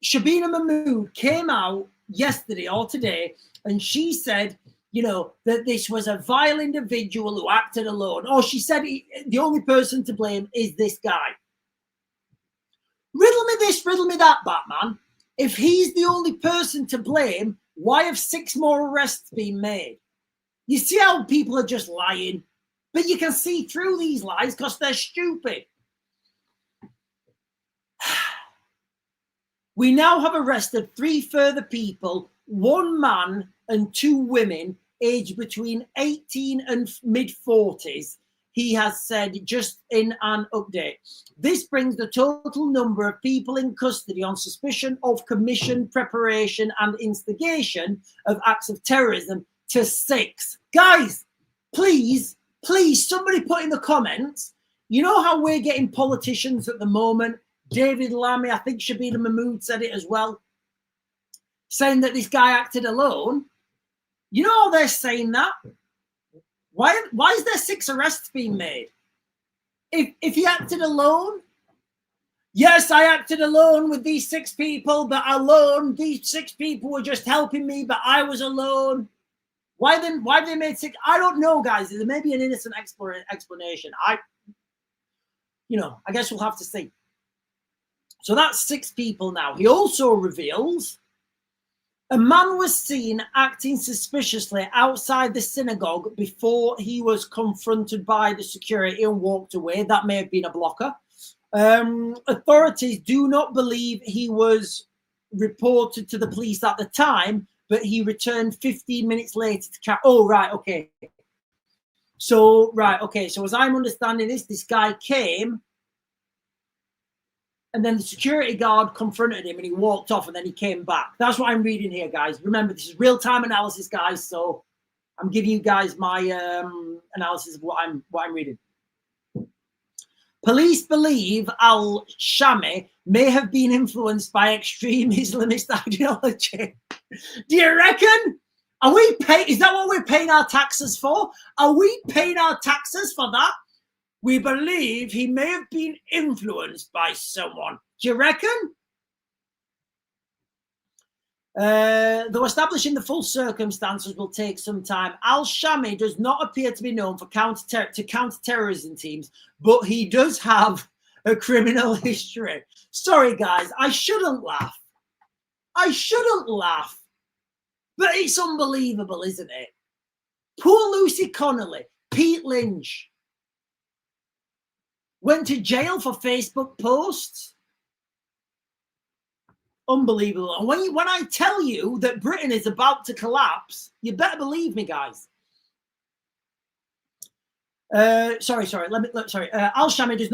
Mahmood came out yesterday or today, and she said, you know, that this was a vile individual who acted alone. Oh, she said the only person to blame is this guy. Riddle me this, riddle me that, Batman. If he's the only person to blame, why have 6 more arrests been made? You see how people are just lying, but you can see through these lies because they're stupid. We now have arrested 3 further people, 1 man and 2 women, aged between 18 and mid-40s, he has said just in an update. This brings the total number of people in custody on suspicion of commission, preparation, and instigation of acts of terrorism to 6. Guys, please, somebody put in the comments, you know how we're getting politicians at the moment? David Lammy, I think Shabina Mahmood said it as well, saying that this guy acted alone. You know how they're saying that? Why is there 6 arrests being made? If he acted alone, yes, I acted alone with these 6 people, but alone, these 6 people were just helping me, but I was alone. Why have they made 6? I don't know, guys. There may be an innocent explanation. I guess we'll have to see. So that's 6 people now. He also reveals a man was seen acting suspiciously outside the synagogue before he was confronted by the security and walked away. That may have been a blocker. Authorities do not believe he was reported to the police at the time, but he returned 15 minutes later to oh, right, okay. So as I'm understanding this guy came, and then the security guard confronted him and he walked off and then he came back. That's what I'm reading here, guys. Remember, this is real-time analysis, guys. So I'm giving you guys my analysis of what I'm reading. Police believe al-Shami may have been influenced by extreme Islamist ideology. Do you reckon? Are we paying? Is that what we're paying our taxes for? Are we paying our taxes for that? We believe he may have been influenced by someone. Do you reckon? Though establishing the full circumstances will take some time, Al-Shami does not appear to be known for counter-terrorism teams, but he does have a criminal history. Sorry, guys, I shouldn't laugh. I shouldn't laugh. But it's unbelievable, isn't it? Poor Lucy Connolly, Pete Lynch, went to jail for Facebook posts. Unbelievable. And when I tell you that Britain is about to collapse, you better believe me, guys. Sorry. Al-Shami does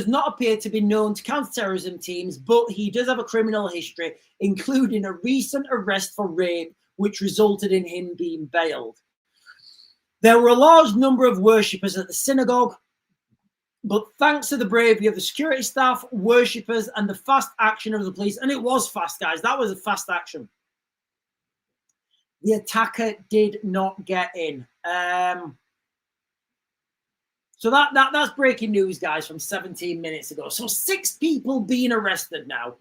not appear to be known to counter-terrorism teams, but he does have a criminal history, including a recent arrest for rape, which resulted in him being bailed. There were a large number of worshippers at the synagogue, but thanks to the bravery of the security staff, worshippers, and the fast action of the police, and it was fast, guys, that was a fast action, the attacker did not get in. So that's breaking news, guys, from 17 minutes ago. So 6 people being arrested now.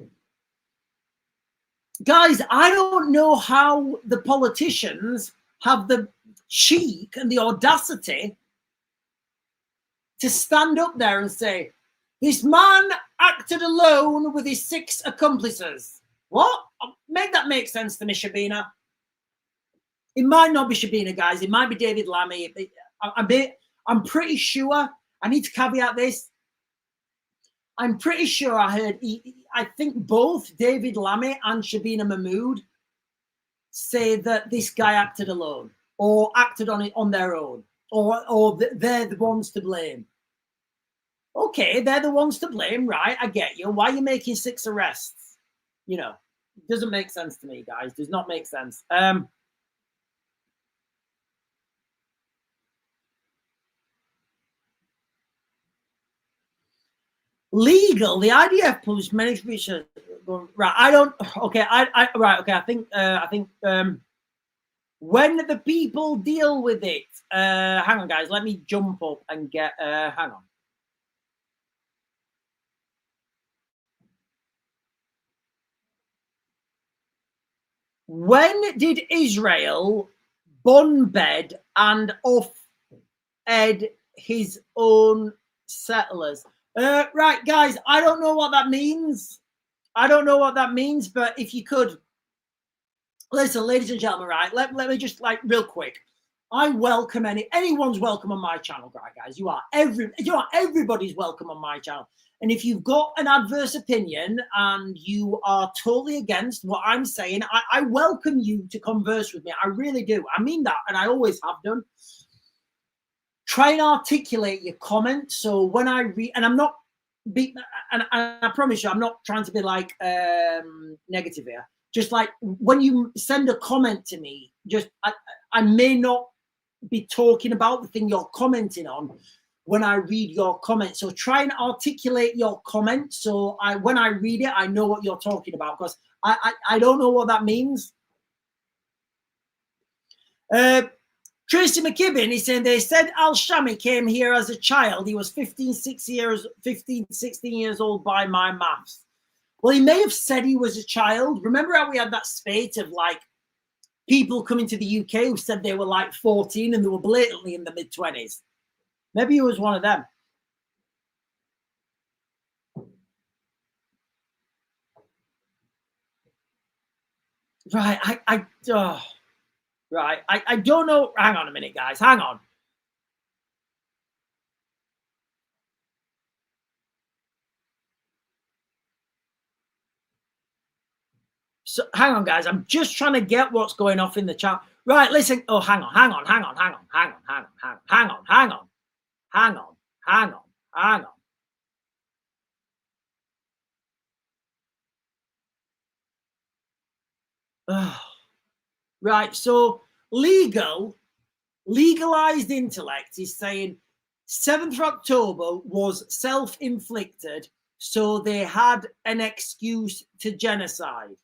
Guys, I don't know how the politicians have the cheek and the audacity to stand up there and say, this man acted alone with his 6 accomplices. What? Make that make sense to me, Shabina. It might not be Shabina, guys. It might be David Lammy. I'm pretty sure, I need to caveat this. I'm pretty sure I heard, I think both David Lammy and Shabina Mahmood say that this guy acted alone or acted on it on their own, or they're the ones to blame. Okay, they're the ones to blame, right? I get you. Why are you making 6 arrests? You know, it doesn't make sense to me, guys. Does not make sense. Legal, the IDF published many research. Right, I don't. Okay, right. Okay, I think when the people deal with it. Hang on, guys. Let me jump up and get. Hang on. When did Israel bombard and off-ed his own settlers? Right, guys, I don't know what that means. I don't know what that means, but if you could listen, ladies and gentlemen, right? Let me just real quick. I welcome anyone's welcome on my channel, right, guys. Everybody's welcome on my channel. And if you've got an adverse opinion and you are totally against what I'm saying, I welcome you to converse with me. I really do. I mean that, and I always have done. Try and articulate your comment. So when I read, and I'm not, and I promise you, I'm not trying to be like negative here. Just like when you send a comment to me, just I may not be talking about the thing you're commenting on when I read your comment. So try and articulate your comment. So when I read it, I know what you're talking about, because I don't know what that means. Tracy McKibben is saying, they said Al-Shami came here as a child. He was 15, 16 years old by my maths. Well, he may have said he was a child. Remember how we had that spate of like people coming to the UK who said they were like 14 and they were blatantly in the mid-20s. Maybe he was one of them. Right, I don't know. Hang on a minute, guys. Hang on. So hang on, guys. I'm just trying to get what's going off in the chat. Right, listen. Oh, hang on. Right, so legalized intellect is saying 7th of October was self-inflicted, so they had an excuse to genocide.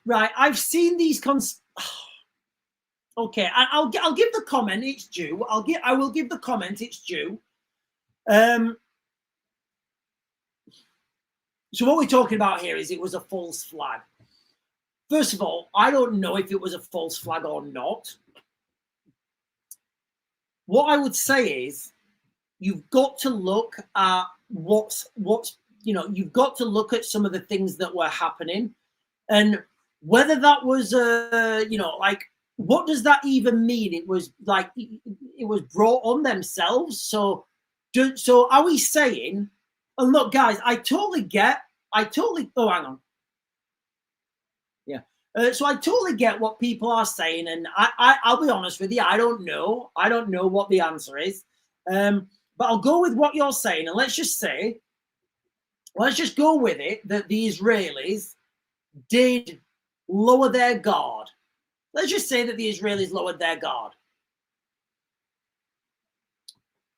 Right, I've seen these okay, I'll give the comment its due. I will give the comment its due. So what we're talking about here is it was a false flag. First of all, I don't know if it was a false flag or not. What I would say is you've got to look at what's you've got to look at some of the things that were happening, and whether that was like, what does that even mean? It was like it was brought on themselves. So are we saying? And look, guys, I totally oh, hang on. Yeah. So I totally get what people are saying, and I'll be honest with you, I don't know what the answer is, but I'll go with what you're saying, and let's just go with it that the Israelis did lower their guard. Let's just say that the Israelis lowered their guard.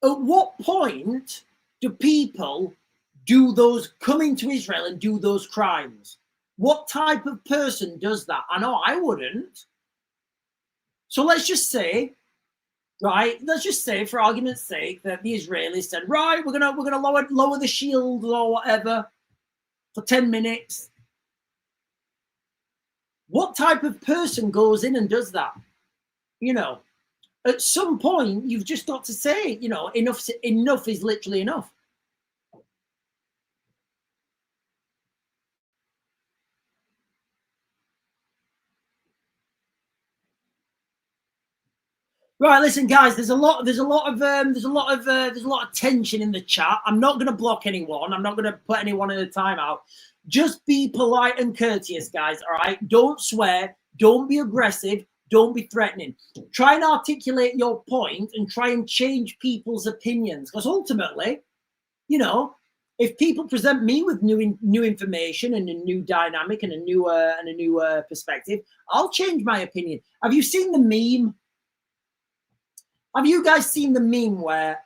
At what point do people come into Israel and do those crimes? What type of person does that? I know I wouldn't. So let's just say, for argument's sake, that the Israelis said, right, we're gonna lower the shield or whatever for 10 minutes. What type of person goes in and does that? At some point, you've just got to say, enough is literally enough. Right, listen, guys. There's a lot of tension in the chat. I'm not going to block anyone. I'm not going to put anyone in a timeout. Just be polite and courteous, guys. All right. Don't swear. Don't be aggressive. Don't be threatening. Try and articulate your point and try and change people's opinions. Because ultimately, if people present me with new information and a new dynamic and a new perspective, I'll change my opinion. Have you seen the meme? Have you guys seen the meme where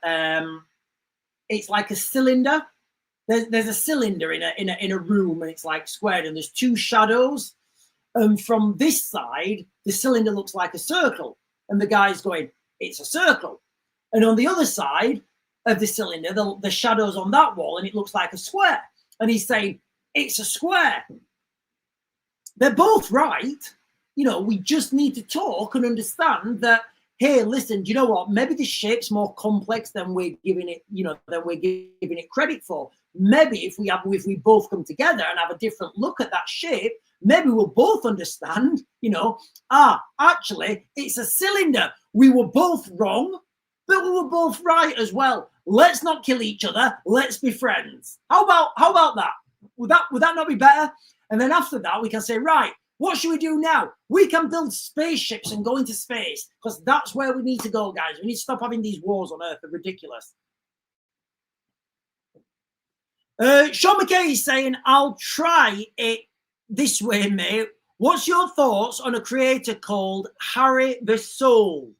it's like a cylinder? There's a cylinder in a room, and it's like squared, and there's two shadows. And from this side, the cylinder looks like a circle, and the guy's going, "It's a circle." And on the other side of the cylinder, the shadow's on that wall, and it looks like a square. And he's saying, "It's a square." They're both right. We just need to talk and understand that. Hey, listen, do you know what? Maybe the shape's more complex than we're giving it credit for. Maybe if we both come together and have a different look at that shape, maybe we'll both understand, actually, it's a cylinder. We were both wrong, but we were both right as well. Let's not kill each other. Let's be friends. How about that? Would that not be better? And then after that, we can say, right, what should we do now? We can build spaceships and go into space, because that's where we need to go, guys. We need to stop having these wars on Earth. They're ridiculous. Sean McKay is saying, I'll try it this way, mate. What's your thoughts on a creator called Harry the Soul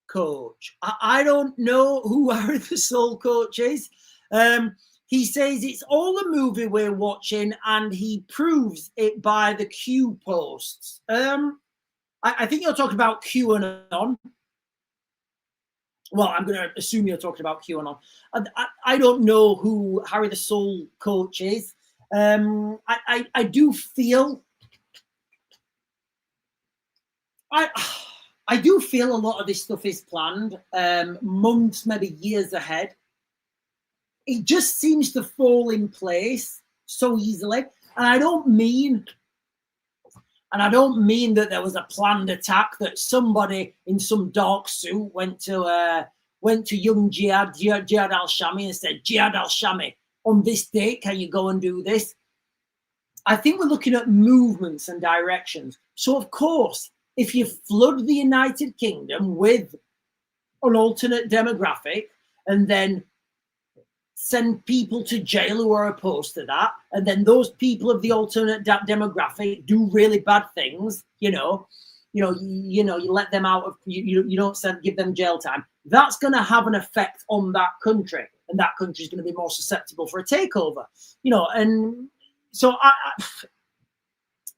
Coach? I don't know who Harry the Soul Coach is. He says it's all a movie we're watching, and he proves it by the Q posts. I think you're talking about QAnon. Well, I'm going to assume you're talking about QAnon. I don't know who Harry the Soul Coach is. I do feel I do feel a lot of this stuff is planned, months, maybe years ahead. It just seems to fall in place so easily. And I don't mean that there was a planned attack, that somebody in some dark suit went to young Jihad al-Shami and said, Jihad al-Shami, on this date, can you go and do this? I think we're looking at movements and directions. So, of course, if you flood the United Kingdom with an alternate demographic and then send people to jail who are opposed to that, and then those people of the alternate demographic do really bad things, you let them out of, you don't give them jail time, that's going to have an effect on that country, and that country is going to be more susceptible for a takeover, and so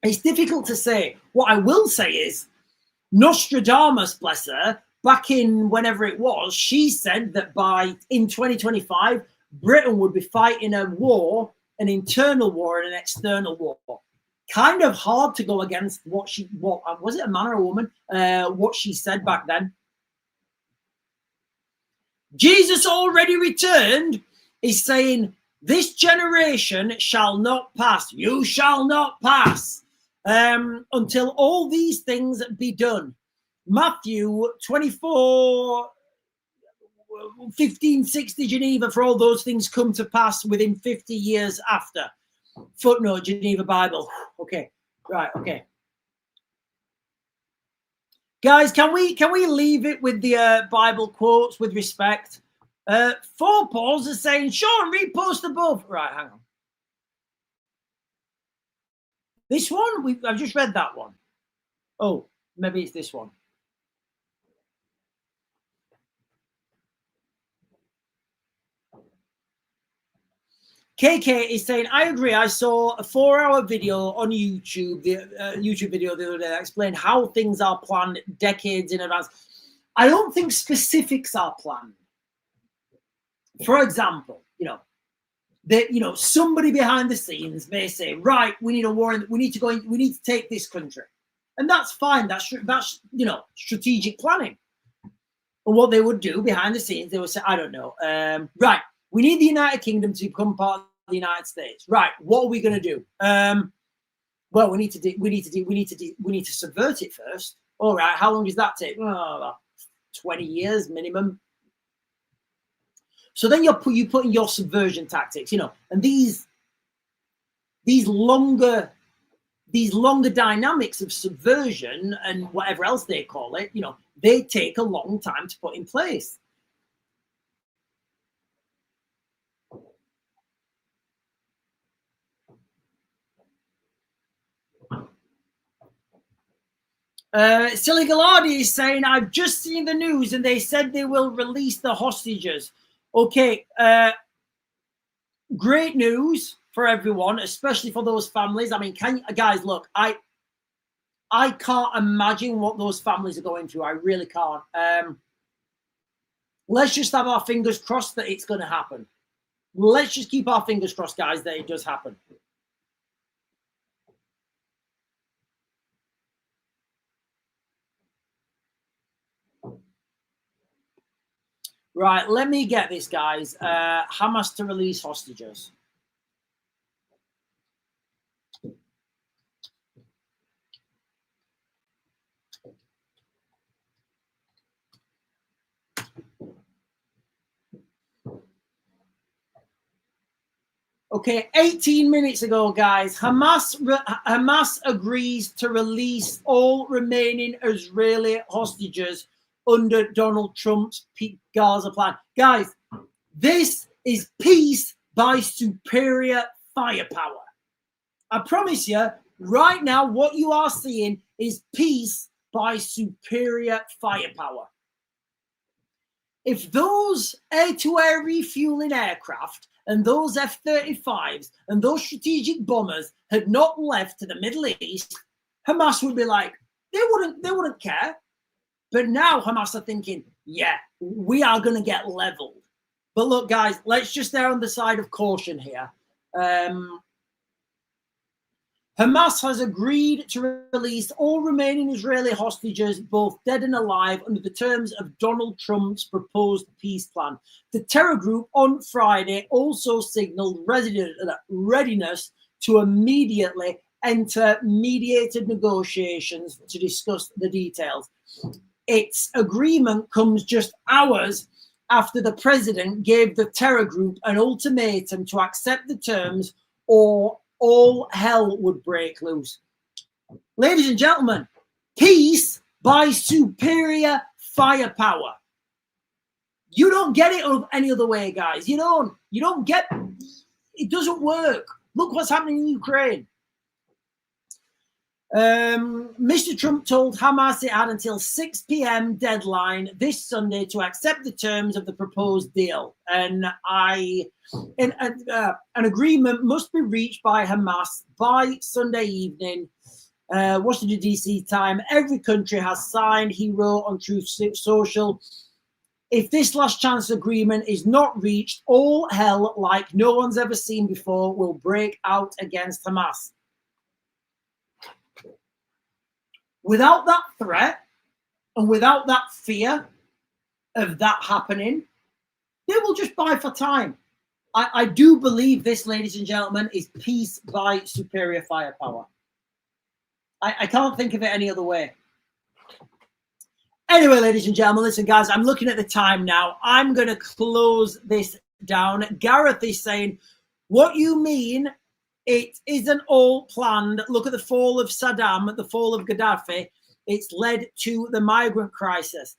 it's difficult to say. What I will say is Nostradamus, bless her, back in whenever it was, she said that in 2025, Britain would be fighting a war an internal war and an external war. Kind of hard to go against what was it, a man or a woman? What she said back then. Jesus already returned is saying, this generation shall not pass. You shall not pass until all these things be done. Matthew 24, 1560 Geneva, for all those things come to pass within 50 years after. Footnote, Geneva Bible. Okay, right, okay. Guys, can we leave it with the Bible quotes with respect? Four Pauls are saying, Sean, repost above. Right, hang on. This one? I've just read that one. Oh, maybe it's this one. KK is saying, I agree. I saw a 4-hour video on YouTube, the YouTube video the other day that explained how things are planned decades in advance. I don't think specifics are planned. For example, somebody behind the scenes may say, right, we need a war, we need to take this country. And that's fine. That's strategic planning. And what they would do behind the scenes, they would say, I don't know, right, we need the United Kingdom to become part of the United States. Right, what are we going to do? Well, we need to subvert it first. All right, how long does that take? Oh, about 20 years minimum. So then you put in your subversion tactics, and these longer dynamics of subversion and whatever else they call it, they take a long time to put in place. Silly Gallardi is saying, I've just seen the news and they said they will release the hostages. Okay, great news for everyone, especially for those families. I mean, guys, look, I can't imagine what those families are going through. I really can't. Let's just have our fingers crossed that it's going to happen. Let's just keep our fingers crossed, guys, that it does happen. Right, let me get this, guys. Hamas to release hostages. Okay, 18 minutes ago, guys, Hamas agrees to release all remaining Israeli hostages under Donald Trump's Gaza plan. Guys, this is peace by superior firepower. I promise you, right now, what you are seeing is peace by superior firepower. If those air-to-air refueling aircraft and those F-35s and those strategic bombers had not left to the Middle East, Hamas would be like, they wouldn't care. But now Hamas are thinking, yeah, we are going to get leveled. But look, guys, let's just err on the side of caution here. Hamas has agreed to release all remaining Israeli hostages, both dead and alive, under the terms of Donald Trump's proposed peace plan. The terror group on Friday also signaled readiness to immediately enter mediated negotiations to discuss the details. Its agreement comes just hours after the president gave the terror group an ultimatum to accept the terms or all hell would break loose. Ladies and gentlemen, peace by superior firepower. You don't get it any other way, guys. You don't get it. Doesn't work. Look what's happening in Ukraine. Mr. Trump told Hamas it had until 6 p.m. deadline this Sunday to accept the terms of the proposed deal, and an agreement must be reached by Hamas by Sunday evening, Washington D.C. time. Every country has signed, he wrote on Truth Social. If this last chance agreement is not reached, all hell like no one's ever seen before will break out against Hamas. Without that threat and without that fear of that happening, they will just buy for time. I do believe this, ladies and gentlemen, is peace by superior firepower. I can't think of it any other way. Anyway, ladies and gentlemen, listen, guys, I'm looking at the time now. I'm going to close this down. Gareth is saying, what you mean it isn't all planned? Look at the fall of Saddam, the fall of Gaddafi. It's led to the migrant crisis.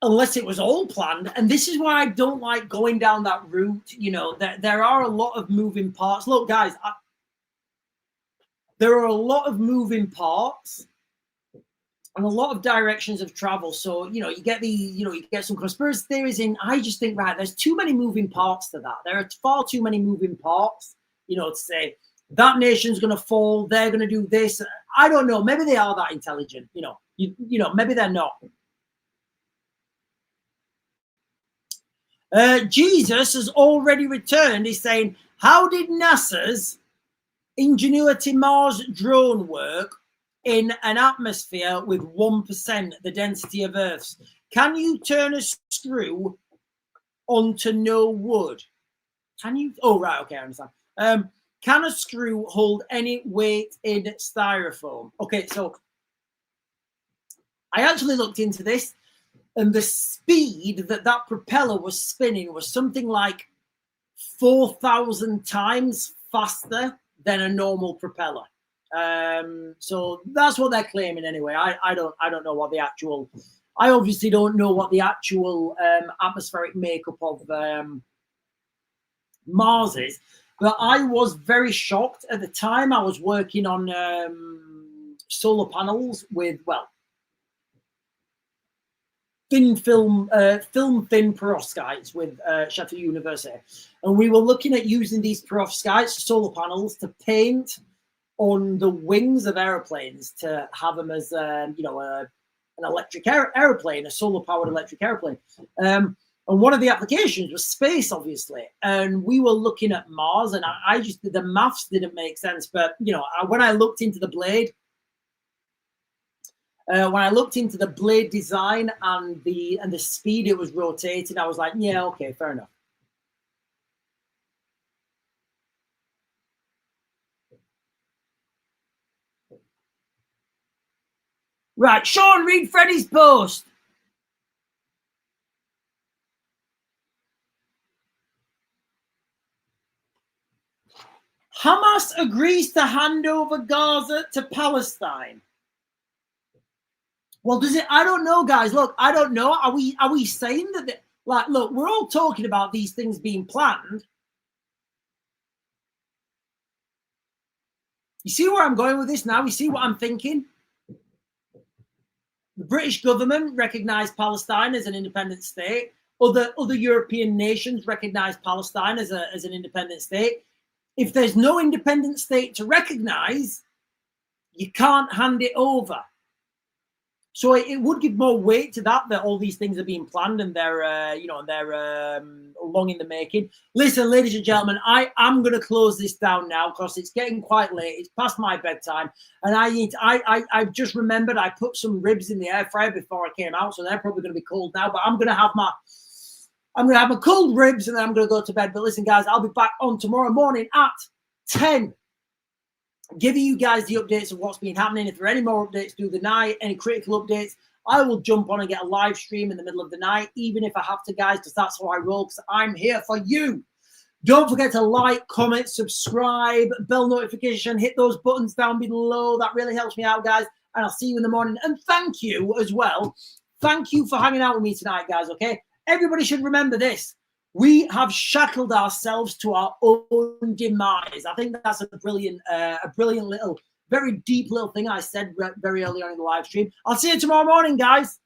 Unless it was all planned. And this is why I don't like going down that route. You know, there are a lot of moving parts. Look, guys, there are a lot of moving parts and a lot of directions of travel. So, you know, you get some conspiracy theories in. I just think, right, there's too many moving parts to that. There are far too many moving parts, you know, to say that nation's going to fall. They're going to do this. I don't know. Maybe they are that intelligent, you know, maybe they're not. Jesus has already returned. He's saying, how did NASA's Ingenuity Mars drone work in an atmosphere with 1% the density of Earth's? Can you turn a screw onto no wood? Can you? Oh, right. Okay, I understand. Can a screw hold any weight in styrofoam? Okay, so I actually looked into this. And the speed that propeller was spinning was something like 4,000 times faster than a normal propeller. So that's what they're claiming anyway. I don't know what the actual. I obviously don't know what the actual atmospheric makeup of Mars is, but I was very shocked at the time. I was working on solar panels with thin film thin perovskites with Sheffield University, and we were looking at using these perovskites, solar panels, to paint on the wings of airplanes to have them as an electric airplane, a solar powered electric airplane. And one of the applications was space, obviously. And we were looking at Mars, and I just the maths didn't make sense. But you know, when I looked into the blade. When I looked into the blade design and the speed it was rotating, I was like, yeah, okay, fair enough. Right, Sean, read Freddie's post. Hamas agrees to hand over Gaza to Palestine. Well, does it? I don't know, guys. Look, I don't know. Are we saying that? Look, we're all talking about these things being planned. You see where I'm going with this now? You see what I'm thinking? The British government recognized Palestine as an independent state. Other European nations recognize Palestine as an independent state. If there's no independent state to recognize, you can't hand it over. So it would give more weight to that all these things are being planned and they're long in the making. Listen, ladies and gentlemen, I am going to close this down now because it's getting quite late. It's past my bedtime, and I've just remembered I put some ribs in the air fryer before I came out, so they're probably going to be cold now. But I'm going to have my cold ribs, and then I'm going to go to bed. But listen, guys, I'll be back on tomorrow morning at 10. Giving you guys the updates of what's been happening. If there are any more updates through the night, any critical updates, I will jump on and get a live stream in the middle of the night, even if I have to, guys, because that's how I roll, because I'm here for you. Don't forget to like, comment, subscribe, bell notification, hit those buttons down below. That really helps me out, guys. And I'll see you in the morning. And thank you as well. Thank you for hanging out with me tonight, guys, okay? Everybody should remember this. We have shackled ourselves to our own demise. I think that's a brilliant little, very deep little thing I said very early on in the live stream. I'll see you tomorrow morning, guys.